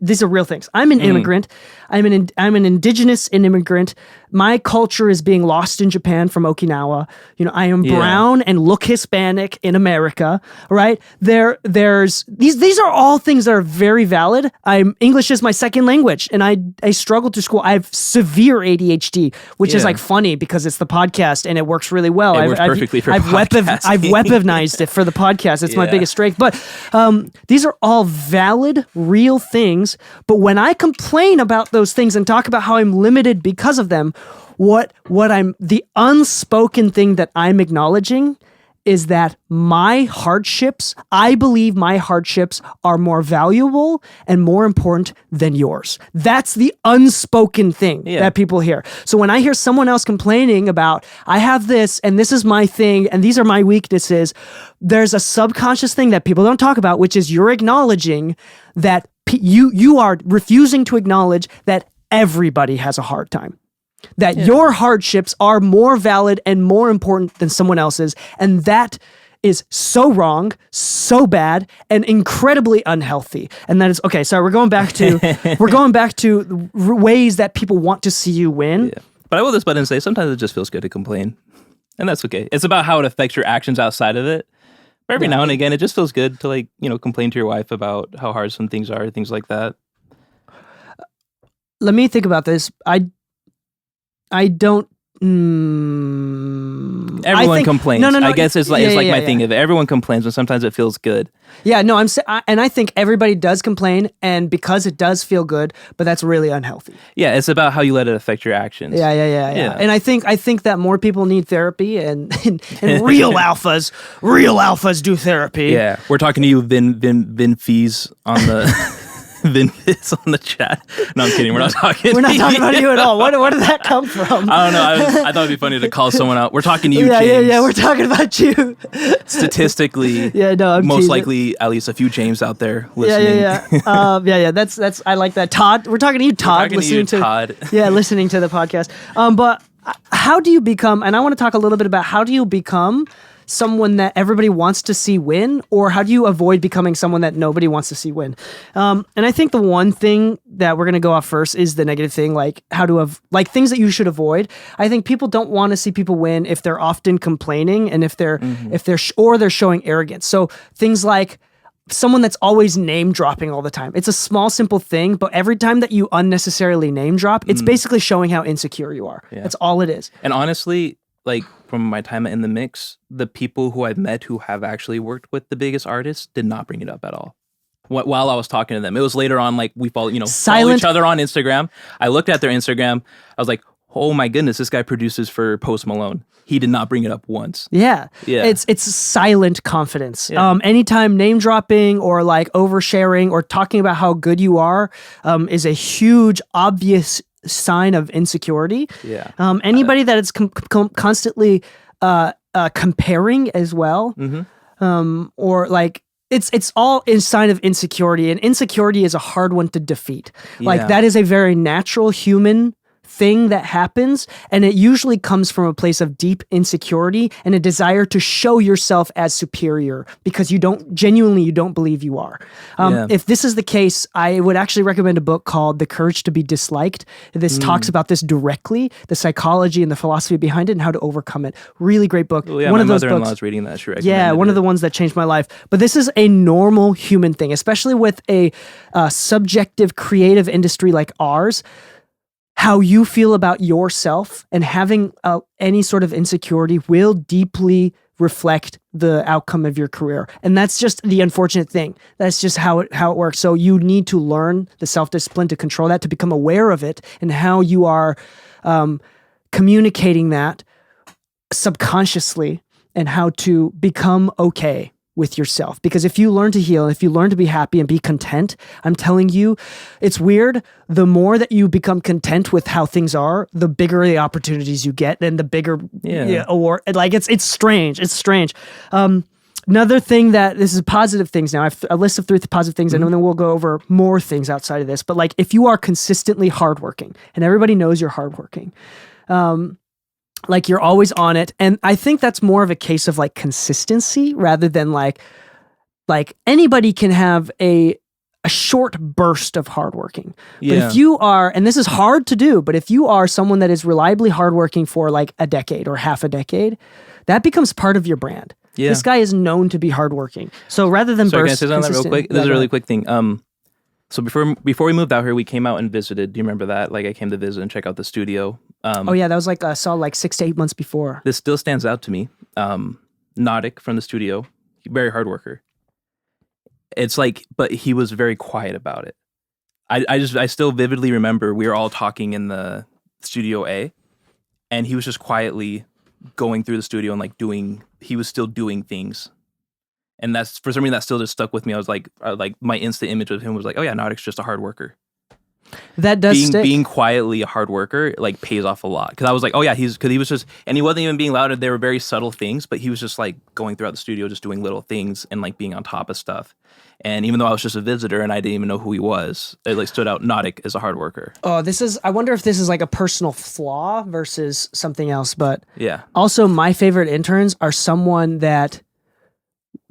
These are real things. I'm an immigrant. I'm an indigenous immigrant. My culture is being lost in Japan from Okinawa. You know, I am brown and look Hispanic in America, right? There's these are all things that are very valid. English is my second language, and I struggle through school. I have severe ADHD, which is like funny because it's the podcast and it works really well. It works perfectly for podcasting. I've weaponized it for the podcast. It's That's my biggest strength. But these are all valid, real things. But when I complain about those things and talk about how I'm limited because of them, the unspoken thing that I'm acknowledging is that I believe my hardships are more valuable and more important than yours. That's the unspoken thing that people hear. So when I hear someone else complaining about, I have this and this is my thing and these are my weaknesses, there's a subconscious thing that people don't talk about, which is you're acknowledging that you are refusing to acknowledge that everybody has a hard time. That your hardships are more valid and more important than someone else's. And that is so wrong, so bad, and incredibly unhealthy. And that is, okay, so we're going back to ways that people want to see you win. Yeah. But I will this button and say, sometimes it just feels good to complain. And that's okay. It's about how it affects your actions outside of it. But every now and again, it just feels good to complain to your wife about how hard some things are, things like that. Let me think about this. I don't. Everyone complains. No. I guess it's like my thing. If everyone complains, and sometimes it feels good. Yeah, no, and I think everybody does complain, and because it does feel good, but that's really unhealthy. Yeah, it's about how you let it affect your actions. Yeah. And I think that more people need therapy, and real alphas do therapy. Yeah, we're talking to you, Vin Fees on the. Vin Fizz on the chat. No, I'm kidding. We're not talking. We're not talking about you at all. Where did that come from? I don't know. I thought it'd be funny to call someone out. We're talking to you, James. Yeah. We're talking about you. Statistically, I'm most likely at least a few James out there listening. Yeah. That's I like that. Todd, we're talking to you, Todd. Listening to the podcast. But how do you become? And I want to talk a little bit about how do you become someone that everybody wants to see win, or how do you avoid becoming someone that nobody wants to see win? And I think the one thing that we're going to go off first is the negative thing, like things that you should avoid. I think people don't want to see people win if they're often complaining and if they're showing arrogance. So things like someone that's always name dropping all the time. It's a small, simple thing, but every time that you unnecessarily name drop, it's basically showing how insecure you are. Yeah. That's all it is. And honestly, from my time in the mix, the people who I've met who have actually worked with the biggest artists did not bring it up at all. While I was talking to them, it was later on, we follow each other on Instagram. I looked at their Instagram. I was like, oh my goodness, this guy produces for Post Malone. He did not bring it up once. Yeah. It's silent confidence. Yeah. Anytime name dropping or oversharing or talking about how good you are is a huge, obvious sign of insecurity. Yeah. Anybody that is constantly comparing as well, or it's all a sign of insecurity, and insecurity is a hard one to defeat. That is a very natural human thing that happens, and it usually comes from a place of deep insecurity and a desire to show yourself as superior because you don't believe you are. If this is the case, I would actually recommend a book called The Courage to be Disliked. This talks about this directly, the psychology and the philosophy behind it and how to overcome it. Really great book. Well, yeah, one of those mother-in-law's reading that. She recommended one of the ones that changed my life. But this is a normal human thing, especially with a subjective creative industry like ours. How you feel about yourself and having any sort of insecurity will deeply reflect the outcome of your career. And that's just the unfortunate thing. That's just how it works. So you need to learn the self-discipline to control that, to become aware of it and how you are communicating that subconsciously and how to become okay with yourself. Because if you learn to heal, if you learn to be happy and be content, I'm telling you, it's weird. The more that you become content with how things are, the bigger the opportunities you get, and the bigger, it's strange. It's strange. Another thing this is positive things now. I have a list of 3 positive things, and then we'll go over more things outside of this. But if you are consistently hardworking, and everybody knows you're hardworking, you're always on it. And I think that's more of a case of consistency rather than anybody can have a short burst of hardworking. Yeah. But if you are, and this is hard to do, but if you are someone that is reliably hardworking for a decade or half a decade, that becomes part of your brand. Yeah. This guy is known to be hardworking. So rather than burst, can I say something real quick? This is a really quick thing. So before we moved out here, we came out and visited. Do you remember that? I came to visit and check out the studio. That was I saw 6 to 8 months before. This still stands out to me. Nautic from the studio, very hard worker. It's like, but he was very quiet about it. I still vividly remember we were all talking in the studio A, and he was just quietly going through the studio and like he was still doing things. And that's, for some reason, that still just stuck with me. I was like my instant image of him was like, oh yeah, Nautic's just a hard worker. That does stick. Being quietly a hard worker like pays off a lot. Because I was like, oh yeah, because he was just, and he wasn't even being loud. There were very subtle things, but he was just like going throughout the studio, just doing little things and like being on top of stuff. And even though I was just a visitor and I didn't even know who he was, it like stood out. Nautic as a hard worker. Oh, I wonder if this is like a personal flaw versus something else. But yeah, also my favorite interns are someone that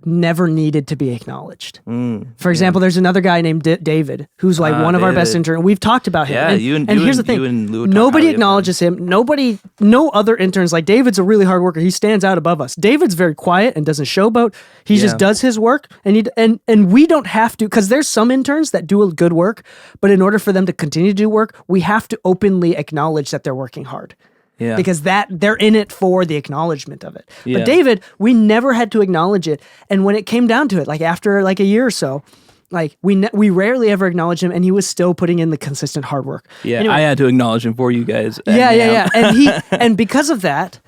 never needed to be acknowledged. For example, there's another guy named David who's like one of our best interns. We've talked about him. Yeah, and here's the thing: you and Lu nobody acknowledges him. No other interns. Like David's a really hard worker. He stands out above us. David's very quiet and doesn't showboat. He just does his work, and we don't have to, because there's some interns that do good work, but in order for them to continue to do work, we have to openly acknowledge that they're working hard. Yeah. Because they're in it for the acknowledgement of it. Yeah. But David, we never had to acknowledge it. And when it came down to it, like after like a year or so, like we rarely ever acknowledged him, and he was still putting in the consistent hard work. Yeah, anyway, I had to acknowledge him for you guys. Yeah. And because of that,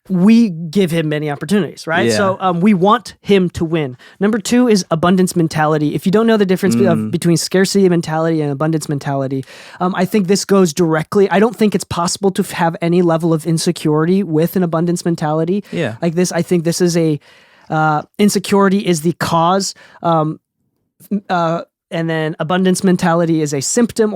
we give him many opportunities, right? Yeah. So we want him to win. Number 2 is abundance mentality. If you don't know the difference between scarcity mentality and abundance mentality, I think this goes directly. I don't think it's possible to have any level of insecurity with an abundance mentality. Yeah. Like this, I think this is insecurity is the cause, and then abundance mentality is a symptom,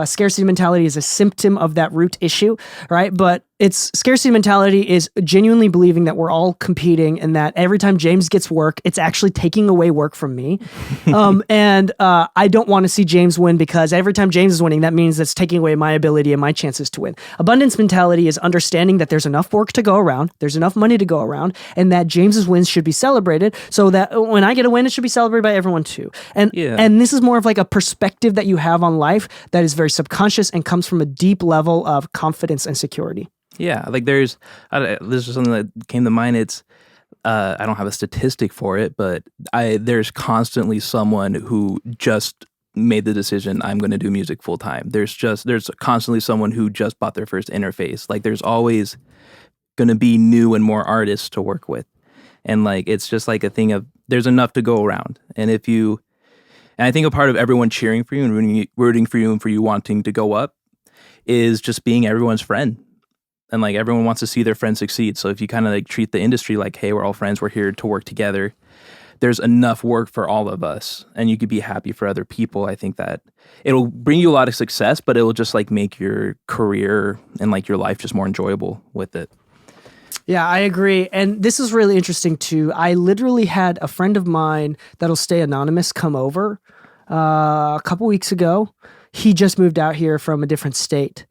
scarcity mentality is a symptom of that root issue, right? But scarcity mentality is genuinely believing that we're all competing, and that every time James gets work, it's actually taking away work from me. And I don't want to see James win, because every time James is winning, that means it's taking away my ability and my chances to win. Abundance mentality is understanding that there's enough work to go around, there's enough money to go around, and that James's wins should be celebrated, so that when I get a win, it should be celebrated by everyone too. And this is more of like a perspective that you have on life that is very subconscious and comes from a deep level of confidence and security. Yeah, like this is something that came to mind. It's I don't have a statistic for it, but there's constantly someone who just made the decision, I'm going to do music full time. There's constantly someone who just bought their first interface. Like there's always going to be new and more artists to work with, and like it's just like a thing of there's enough to go around. And I think a part of everyone cheering for you and rooting for you and for you wanting to go up is just being everyone's friend. And like everyone wants to see their friends succeed. So if you kind of like treat the industry like, hey, we're all friends, we're here to work together, there's enough work for all of us, and you could be happy for other people. I think that it'll bring you a lot of success, but it will just like make your career and like your life just more enjoyable with it. Yeah, I agree. And this is really interesting too. I literally had a friend of mine that'll stay anonymous come over a couple weeks ago. He just moved out here from a different state.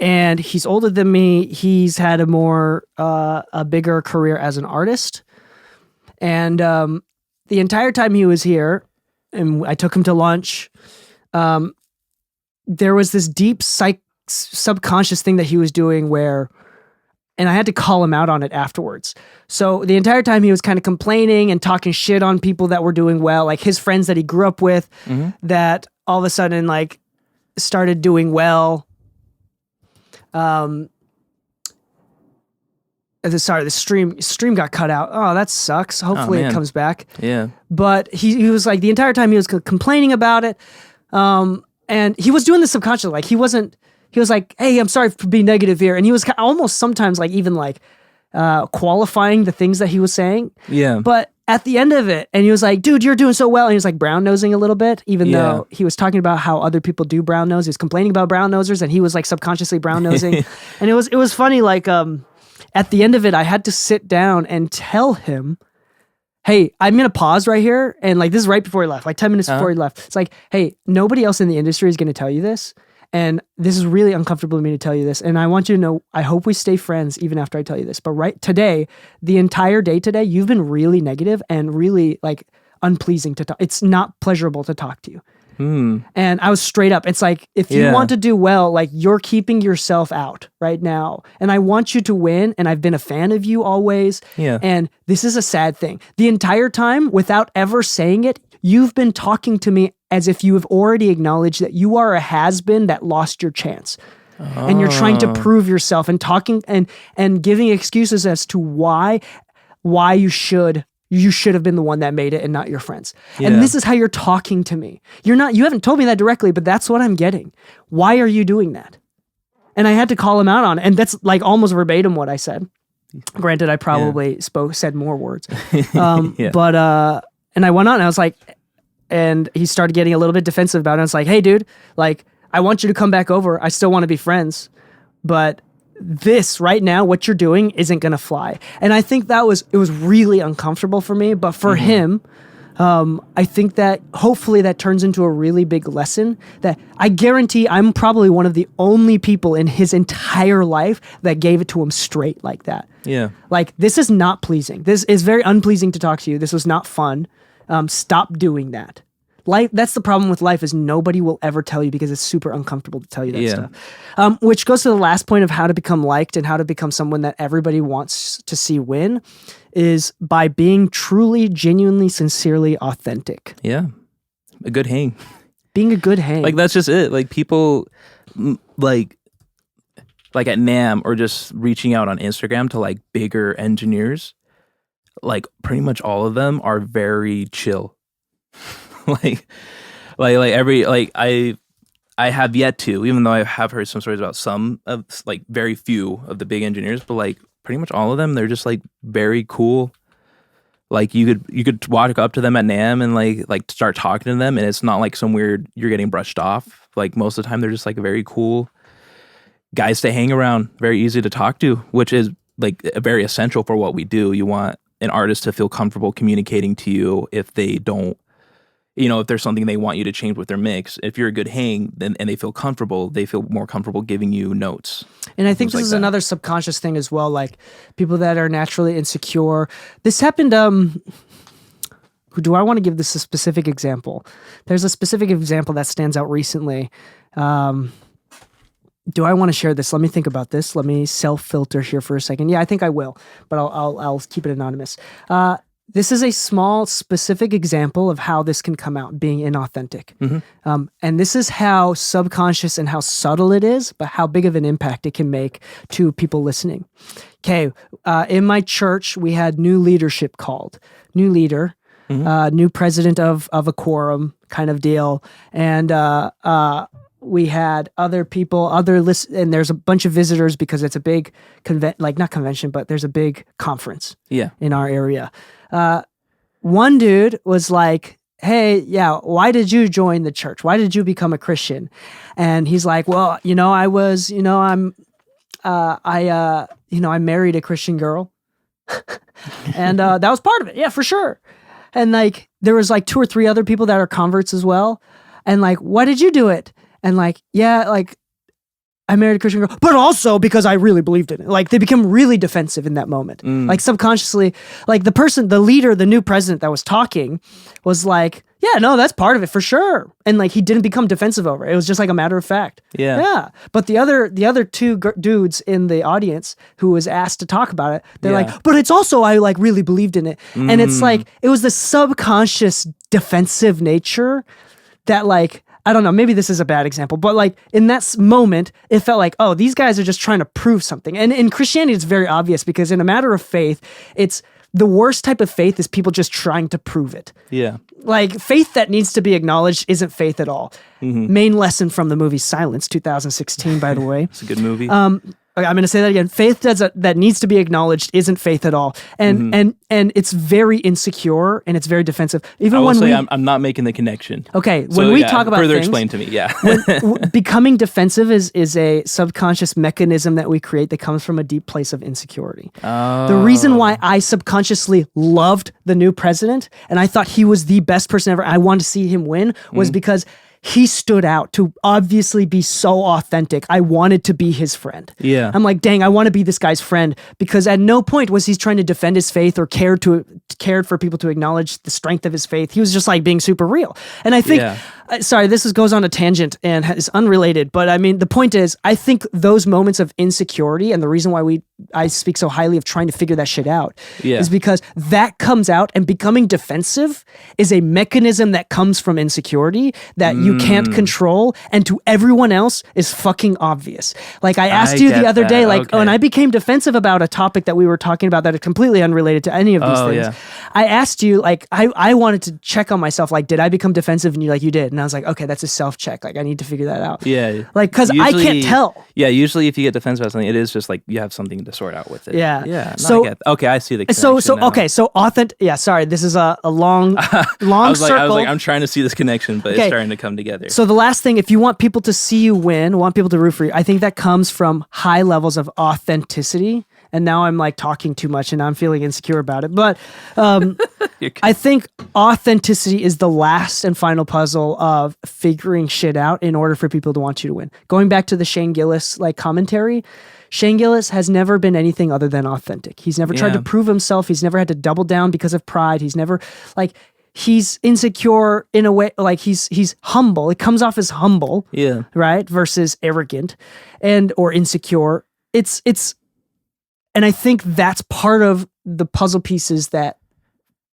And he's older than me. He's had a bigger career as an artist. And the entire time he was here, and I took him to lunch, there was this deep subconscious thing that he was doing and I had to call him out on it afterwards. So the entire time he was kind of complaining and talking shit on people that were doing well, like his friends that he grew up with, that all of a sudden like started doing well. Sorry, the stream got cut out. Oh, that sucks. Hopefully it comes back. Yeah. But he was like, the entire time he was complaining about it. And he was doing this subconsciously. Like he was like, hey, I'm sorry for being negative here. And he was almost sometimes like even like qualifying the things that he was saying. Yeah. But at the end of it, and he was like, dude, you're doing so well. And he was like brown nosing a little bit, even though he was talking about how other people do brown nose. He was complaining about brown nosers, and he was like subconsciously brown nosing. And it was funny. Like, at the end of it, I had to sit down and tell him, hey, I'm going to pause right here. And like, this is right before he left, like 10 minutes before he left. It's like, hey, nobody else in the industry is going to tell you this. And this is really uncomfortable to me to tell you this. And I want you to know, I hope we stay friends even after I tell you this. But right today, the entire day today, you've been really negative and really like unpleasing to talk. It's not pleasurable to talk to you. And I was straight up. It's like, if you want to do well, like you're keeping yourself out right now. And I want you to win. And I've been a fan of you always. Yeah. And this is a sad thing. The entire time, without ever saying it, you've been talking to me as if you have already acknowledged that you are a has-been that lost your chance. And you're trying to prove yourself and talking and giving excuses as to why you should have been the one that made it and not your friends. Yeah. And this is how you're talking to me. You haven't told me that directly, but that's what I'm getting. Why are you doing that? And I had to call him out on it. And that's like almost verbatim what I said. Granted, I probably said more words. But and I went on and I was like, and he started getting a little bit defensive about it. I was like, hey dude, like, I want you to come back over. I still want to be friends. But this right now, what you're doing isn't going to fly. And I think it was really uncomfortable for me. But for him, I think that hopefully that turns into a really big lesson that I guarantee I'm probably one of the only people in his entire life that gave it to him straight like that. Yeah. Like, this is not pleasing. This is very unpleasing to talk to you. This was not fun. Stop doing that. Life, that's the problem with life, is nobody will ever tell you because it's super uncomfortable to tell you that stuff. Which goes to the last point of how to become liked and how to become someone that everybody wants to see win, is by being truly, genuinely, sincerely authentic. Yeah. A good hang. Being a good hang. Like, that's just it. Like, people like at NAMM or just reaching out on Instagram to like bigger engineers, like pretty much all of them are very chill. like I have yet to, even though I have heard some stories about some of, like, very few of the big engineers, but like pretty much all of them, they're just like very cool. Like, you could walk up to them at NAMM and like start talking to them, and it's not like some weird, you're getting brushed off. Like, most of the time they're just like very cool guys to hang around, very easy to talk to, which is like very essential for what we do. You want an artist to feel comfortable communicating to you if they don't, if there's something they want you to change with their mix. If you're a good hang, then and they feel more comfortable giving you notes. And I think this is another subconscious thing as well, like people that are naturally insecure. This happened, do I want to give this a specific example? There's a specific example that stands out recently. Do I want to share this? Let me think about this. Let me self-filter here for a second. Yeah, I think I will, but I'll keep it anonymous. This is a small, specific example of how this can come out, being inauthentic. And this is how subconscious and how subtle it is, but how big of an impact it can make to people listening. Okay, in my church, we had new leadership called. New leader, new president of a quorum kind of deal. And we had other people, and there's a bunch of visitors because it's a big not convention, but there's a big conference in our area. One dude was like, hey, why did you join the church? Why did you become a Christian? And he's like, well, I married a Christian girl. And that was part of it. Yeah, for sure. And like, there was like 2 or 3 other people that are converts as well. And like, why did you do it? And like, I married a Christian girl, but also because I really believed in it. Like, they become really defensive in that moment. Like, subconsciously, like the leader, the new president that was talking was like, yeah, no, that's part of it for sure. And like, he didn't become defensive over it. It was just like a matter of fact. Yeah. But the other 2 dudes in the audience who was asked to talk about it, they're like, but it's also, I like really believed in it. And it's like, it was the subconscious defensive nature that, like, I don't know, maybe this is a bad example, but like in that moment, it felt like, oh, these guys are just trying to prove something. And in Christianity, it's very obvious because in a matter of faith, it's the worst type of faith is people just trying to prove it. Yeah. Like, faith that needs to be acknowledged isn't faith at all. Main lesson from the movie Silence, 2016, by the way. It's a good movie. I'm going to say that again. Faith that needs to be acknowledged isn't faith at all, and it's very insecure and it's very defensive. Even I'm not making the connection. Okay, when we talk about further things, explain to me. Yeah, becoming defensive is a subconscious mechanism that we create that comes from a deep place of insecurity. The reason why I subconsciously loved the new president and I thought he was the best person ever, I wanted to see him win, was because he stood out to obviously be so authentic. I wanted to be his friend. Yeah. I'm like, dang, I want to be this guy's friend, because at no point was he trying to defend his faith or cared for people to acknowledge the strength of his faith. He was just like being super real. And I think sorry, goes on a tangent and is unrelated, but I mean, the point is, I think those moments of insecurity and the reason why I speak so highly of trying to figure that shit out is because that comes out, and becoming defensive is a mechanism that comes from insecurity that you can't control, and to everyone else is fucking obvious. Like I asked you the other day, like when I became defensive about a topic that we were talking about that is completely unrelated to any of these things. Yeah. I asked you, like, I wanted to check on myself, like, did I become defensive? And you're like, you did. And I was like, okay, that's a self-check. Like, I need to figure that out. Yeah. Like, because I can't tell. Yeah, usually if you get defensive about something, it is just like you have something to sort out with it. Yeah. Yeah. No, okay, I see the connection Yeah, sorry, this is a long circle. I was like, I'm trying to see this connection, but it's starting to come together. So the last thing, if you want people to see you win, want people to root for you, I think that comes from high levels of authenticity. And now I'm like talking too much and I'm feeling insecure about it. But I think authenticity is the last and final puzzle of figuring shit out in order for people to want you to win. Going back to the Shane Gillis like commentary, Shane Gillis has never been anything other than authentic. He's never tried to prove himself. He's never had to double down because of pride. He's never like, he's insecure in a way, like he's humble. It comes off as humble, right? Versus arrogant or insecure. And I think that's part of the puzzle pieces that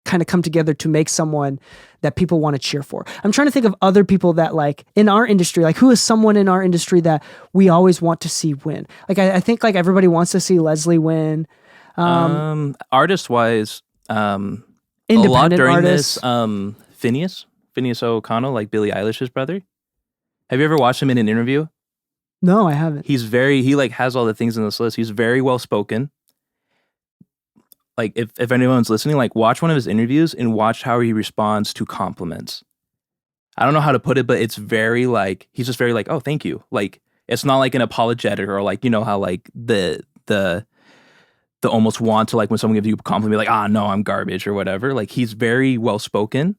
kind of come together to make someone that people want to cheer for. I'm trying to think of other people that like in our industry, like who is someone in our industry that we always want to see win? Like I think like everybody wants to see Leslie win. Artist wise, independent a lot during artists. Phineas O'Connell, like Billie Eilish's brother. Have you ever watched him in an interview? No, I haven't. He like has all the things in this list. He's very well spoken. Like if anyone's listening, like watch one of his interviews and watch how he responds to compliments. I don't know how to put it, but it's very like, he's just very like, oh, thank you. Like it's not like an apologetic or like, you know how like the almost want to like when someone gives you a compliment, like, no, I'm garbage or whatever. Like he's very well spoken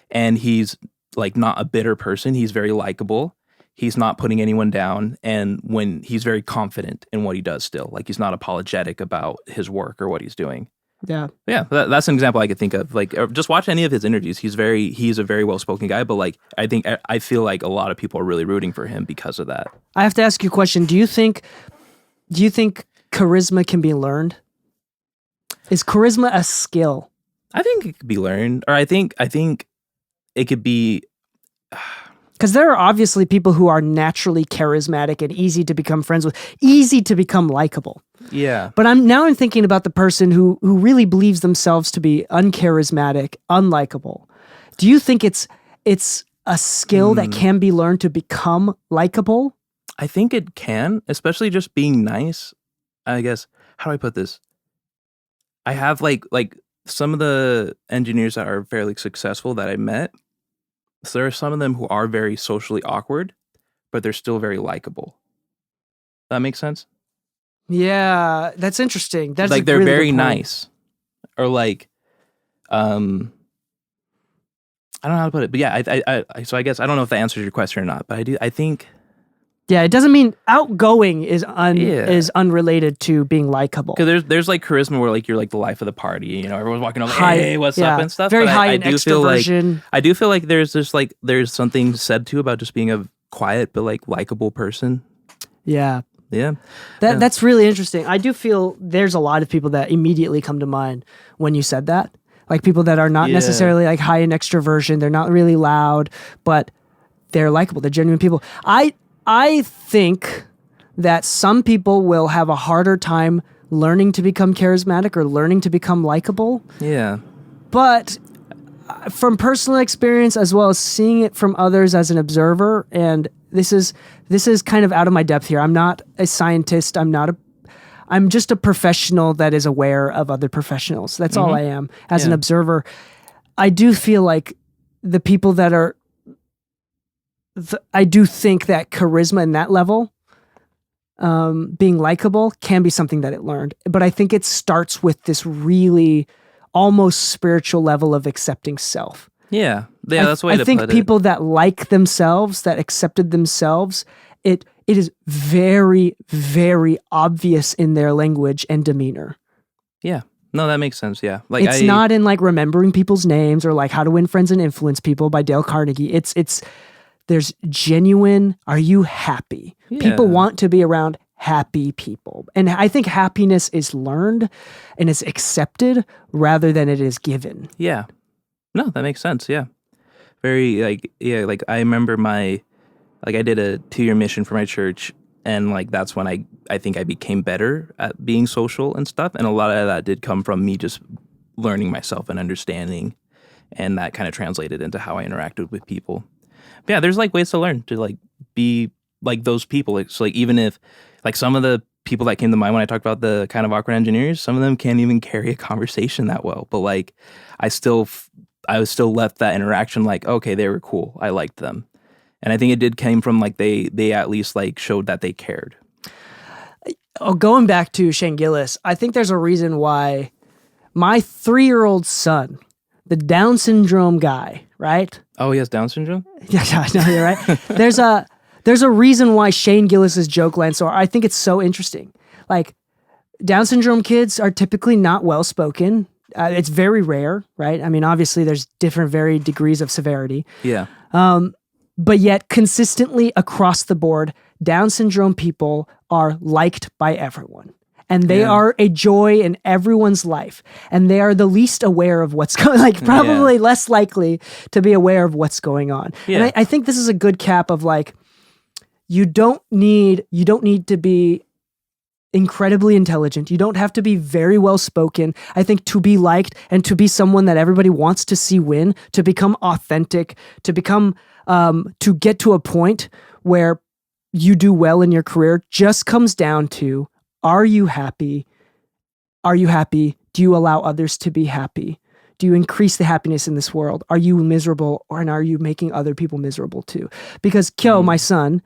and he's like not a bitter person. He's very likable. He's not putting anyone down, and when he's very confident in what he does still. Like he's not apologetic about his work or what he's doing. Yeah. Yeah, that's an example I could think of. Like just watch any of his interviews. He's a very well-spoken guy, but like I feel like a lot of people are really rooting for him because of that. I have to ask you a question. Do you think charisma can be learned? Is charisma a skill? I think it could be learned, or I think it could be. Because there are obviously people who are naturally charismatic and easy to become friends with, easy to become likable. Yeah. But I'm thinking about the person who really believes themselves to be uncharismatic, unlikable. Do you think it's a skill that can be learned to become likable? I think it can, especially just being nice. I guess, how do I put this? I have like some of the engineers that are fairly successful that I met. So there are some of them who are very socially awkward, but they're still very likable. That makes sense? Yeah, that's interesting. That's like they're really very nice. Or like I don't know how to put it, but yeah, so I guess I don't know if that answers your question or not, but I think yeah, it doesn't mean outgoing is unrelated to being likable. Because there's like charisma where like you're like the life of the party, you know, everyone's walking over, hey, what's up and stuff. Very but high I in do extroversion. I do feel like there's just like there's something said too about just being a quiet but like likable person. Yeah. Yeah. That's really interesting. I do feel there's a lot of people that immediately come to mind when you said that. Like people that are not necessarily like high in extroversion, they're not really loud, but they're likable. They're genuine people. I think that some people will have a harder time learning to become charismatic or learning to become likable. Yeah. But from personal experience as well as seeing it from others as an observer, and this is kind of out of my depth here. I'm not a scientist. I'm just a professional that is aware of other professionals. That's all I am as an observer. I do feel like the people that are I do think that charisma in that level, being likable, can be something that it learned. But I think it starts with this really almost spiritual level of accepting self. Yeah, that's the way to put it. I think people that like themselves, that accepted themselves, it is very, very obvious in their language and demeanor. Yeah, No, that makes sense. Yeah. Like It's not in like remembering people's names or like How to Win Friends and Influence People by Dale Carnegie. It's there's genuine, are you happy? People want to be around happy people. And I think happiness is learned and is accepted rather than it is given. Yeah. No, that makes sense. Yeah. Very like I remember I did a 2-year mission for my church, and like that's when I think I became better at being social and stuff. And a lot of that did come from me just learning myself and understanding, and that kind of translated into how I interacted with people. But yeah, there's like ways to learn to like be like those people. It's like even if like some of the people that came to mind when I talked about the kind of awkward engineers, some of them can't even carry a conversation that well. But like I was still left that interaction like, okay, they were cool. I liked them. And I think it did came from like they at least like showed that they cared. Oh, going back to Shane Gillis, I think there's a reason why my 3-year-old son, the Down syndrome guy, right? Oh, he has Down syndrome? Yeah, no, you're right. There's a reason why Shane Gillis's joke lands so I think it's so interesting. Like, Down syndrome kids are typically not well spoken. It's very rare, right? I mean, obviously, there's different varied degrees of severity. Yeah. But yet, consistently across the board, Down syndrome people are liked by everyone. And they are a joy in everyone's life. And they are the least aware of what's going on, like probably less likely to be aware of what's going on. Yeah. And I think this is a good cap of like, you don't need to be incredibly intelligent. You don't have to be very well spoken. I think to be liked and to be someone that everybody wants to see win, to become authentic, to become to get to a point where you do well in your career just comes down to, are you happy? Are you happy? Do you allow others to be happy? Do you increase the happiness in this world? Are you miserable, and are you making other people miserable too? Because Kyo, my son,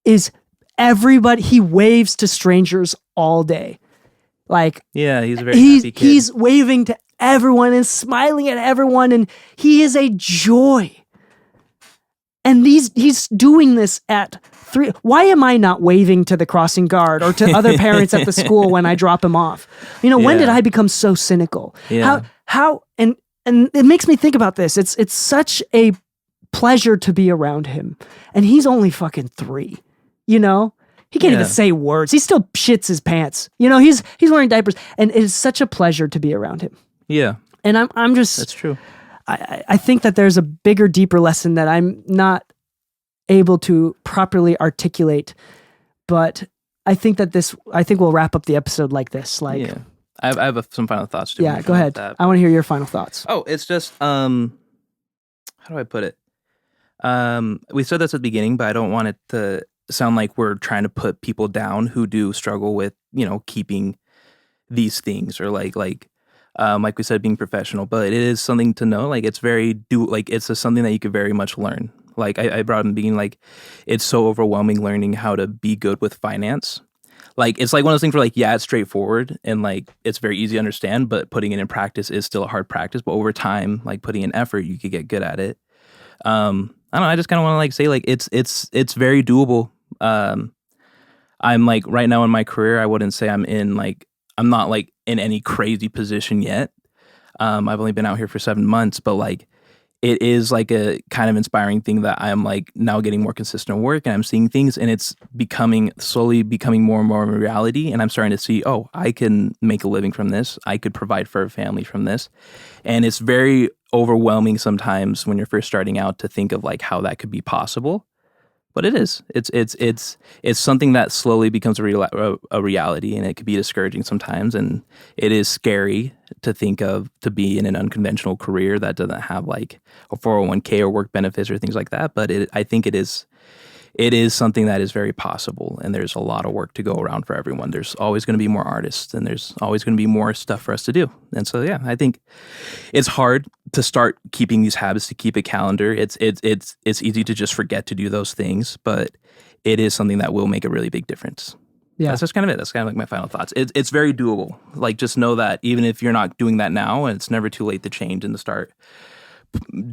is everybody, he waves to strangers all day. Like, yeah, he's a very happy kid. He's waving to everyone and smiling at everyone, and he is a joy. And he's doing this at 3. Why am I not waving to the crossing guard or to other parents at the school when I drop him off? When did I become so cynical? Yeah. How and it makes me think about this. It's such a pleasure to be around him. And he's only fucking 3. He can't even say words. He still shits his pants. He's wearing diapers, and it is such a pleasure to be around him. Yeah. And I'm just That's true. I think that there's a bigger, deeper lesson that I'm not able to properly articulate, but I think we'll wrap up the episode like this. Like, yeah. I have some final thoughts too. Yeah, go ahead. I want to hear your final thoughts. Oh, it's just how do I put it? We said this at the beginning, but I don't want it to sound like we're trying to put people down who do struggle with, keeping these things, or like we said, being professional. But it is something to know. Like, it's something that you could very much learn. Like I brought up in the beginning, like it's so overwhelming learning how to be good with finance. Like, it's like one of those things where like, yeah, it's straightforward and like it's very easy to understand, but putting it in practice is still a hard practice. But over time, like putting in effort, you could get good at it. I don't know. I just kind of want to like say like it's very doable. I'm like right now in my career, I wouldn't say I'm not like in any crazy position yet. I've only been out here for 7 months, but like it is like a kind of inspiring thing that I'm like now getting more consistent work, and I'm seeing things, and it's slowly becoming more and more of a reality. And I'm starting to see, oh, I can make a living from this. I could provide for a family from this. And it's very overwhelming sometimes when you're first starting out to think of like how that could be possible. But it is. It's something that slowly becomes a reality, and it could be discouraging sometimes. And it is scary to think of, to be in an unconventional career that doesn't have like a 401k or work benefits or things like that. But I think it is something that is very possible, and there's a lot of work to go around for everyone. There's always going to be more artists, and there's always going to be more stuff for us to do. And so, yeah, I think it's hard to start keeping these habits, to keep a calendar. It's easy to just forget to do those things, but it is something that will make a really big difference. Yeah, that's just kind of it. That's kind of like my final thoughts. It's very doable. Like, just know that even if you're not doing that now, and it's never too late to change and to start,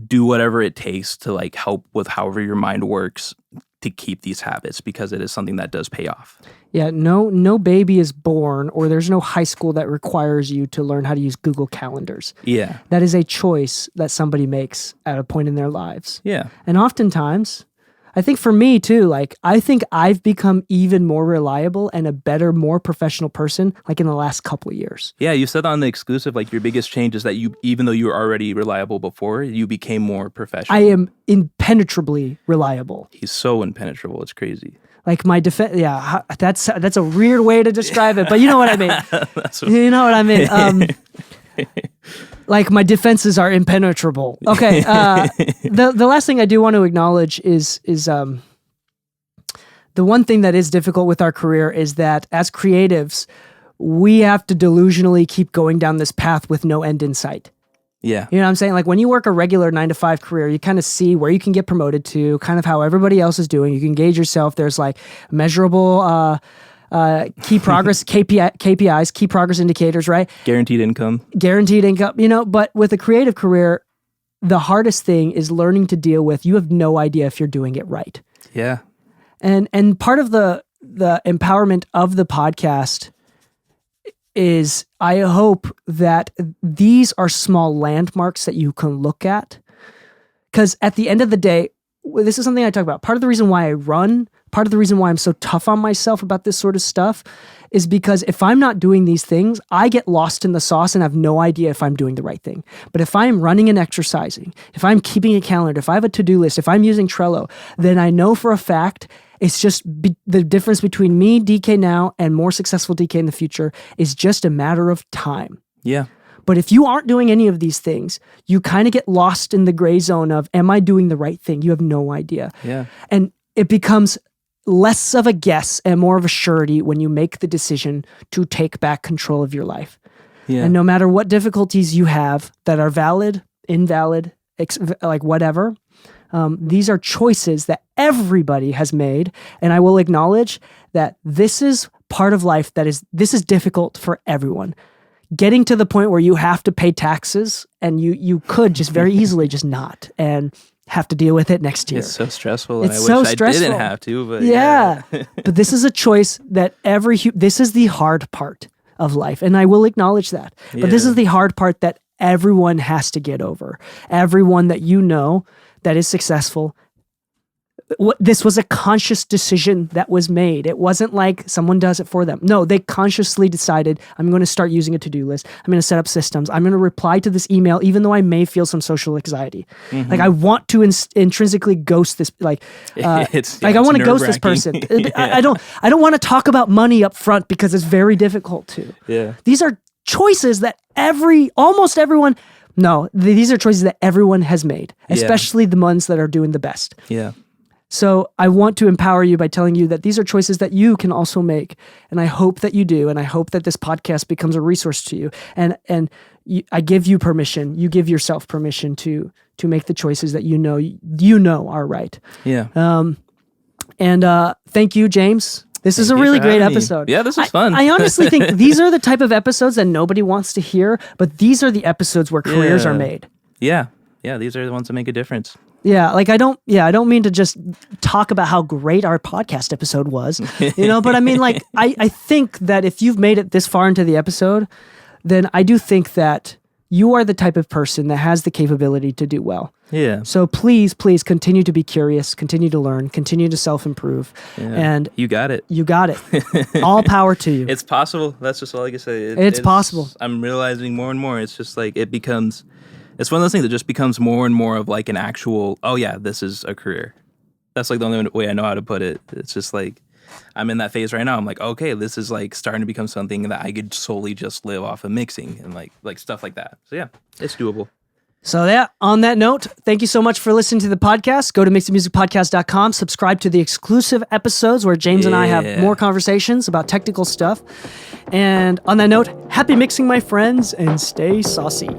do whatever it takes to like help with however your mind works. to keep these habits because it is something that does pay off. Yeah, no baby is born, or there's no high school that requires you to learn how to use Google Calendars. Yeah. That is a choice that somebody makes at a point in their lives. Yeah. And oftentimes, I think for me too, like I think I've become even more reliable and a better, more professional person like in the last couple of years. Yeah, you said on the exclusive, like your biggest change is that you, even though you were already reliable before, you became more professional. I am impenetrably reliable. He's so impenetrable. It's crazy. Like my defense, yeah, that's a weird way to describe it, but you know what I mean. You know what I mean. Like my defenses are impenetrable. Okay. The last thing I do want to acknowledge is the one thing that is difficult with our career is that as creatives, we have to delusionally keep going down this path with no end in sight. Yeah. You know what I'm saying? Like when you work a regular 9-to-5 career, you kind of see where you can get promoted to, kind of how everybody else is doing. You can gauge yourself. There's like measurable key progress, KPIs, key progress indicators, right? Guaranteed income, you know, but with a creative career, the hardest thing is learning to deal with, you have no idea if you're doing it right. Yeah. And part of the empowerment of the podcast is I hope that these are small landmarks that you can look at. Because at the end of the day, this is something I talk about. Part of the reason why I run, part of the reason why I'm so tough on myself about this sort of stuff is because if I'm not doing these things, I get lost in the sauce and have no idea if I'm doing the right thing. But if I'm running and exercising, if I'm keeping a calendar, if I have a to-do list, if I'm using Trello, then I know for a fact it's just the difference between me, Dee Kei now, and more successful Dee Kei in the future is just a matter of time. Yeah. But if you aren't doing any of these things, you kind of get lost in the gray zone of, am I doing the right thing? You have no idea. Yeah. And it becomes less of a guess and more of a surety when you make the decision to take back control of your life. Yeah. And no matter what difficulties you have that are valid, invalid, like whatever, these are choices that everybody has made. And I will acknowledge that this is part of life this is difficult for everyone. Getting to the point where you have to pay taxes and you could just very easily just not and have to deal with it next year. It's so stressful. And It's I so wish stressful. I didn't have to, but yeah. But this is a choice that this is the hard part of life. And I will acknowledge that. But this is the hard part that everyone has to get over. Everyone that you know that is successful. This was a conscious decision that was made. It wasn't like someone does it for them. No, they consciously decided, I'm going to start using a to-do list. I'm going to set up systems. I'm going to reply to this email, even though I may feel some social anxiety. Mm-hmm. Like I want to intrinsically ghost this. Like, I want to ghost this person. I don't want to talk about money up front because it's very difficult to. Yeah. These are choices that almost everyone. No, these are choices that everyone has made, especially the ones that are doing the best. Yeah. So I want to empower you by telling you that these are choices that you can also make. And I hope that you do. And I hope that this podcast becomes a resource to you. And I give you permission. You give yourself permission to make the choices that you know are right. Yeah. And thank you, James. This is a really great episode. Yeah, this is fun. I honestly think these are the type of episodes that nobody wants to hear, but these are the episodes where careers are made. Yeah. Yeah, these are the ones that make a difference. Yeah, like I don't mean to just talk about how great our podcast episode was, but I mean like I think that if you've made it this far into the episode, then I do think that you are the type of person that has the capability to do well. Yeah. So please continue to be curious, continue to learn, continue to self-improve. Yeah. And you got it. You got it. All power to you. It's possible. That's just all I can say. It's possible. I'm realizing more and more. It's just like it's one of those things that just becomes more and more of like an actual, oh yeah, this is a career. That's like the only way I know how to put it. It's just like, I'm in that phase right now. I'm like, okay, this is like starting to become something that I could solely just live off of mixing and like stuff like that. So yeah, it's doable. So yeah, on that note, thank you so much for listening to the podcast. Go to mixedmusicpodcast.com, subscribe to the exclusive episodes where James and I have more conversations about technical stuff. And on that note, happy mixing, my friends, and stay saucy.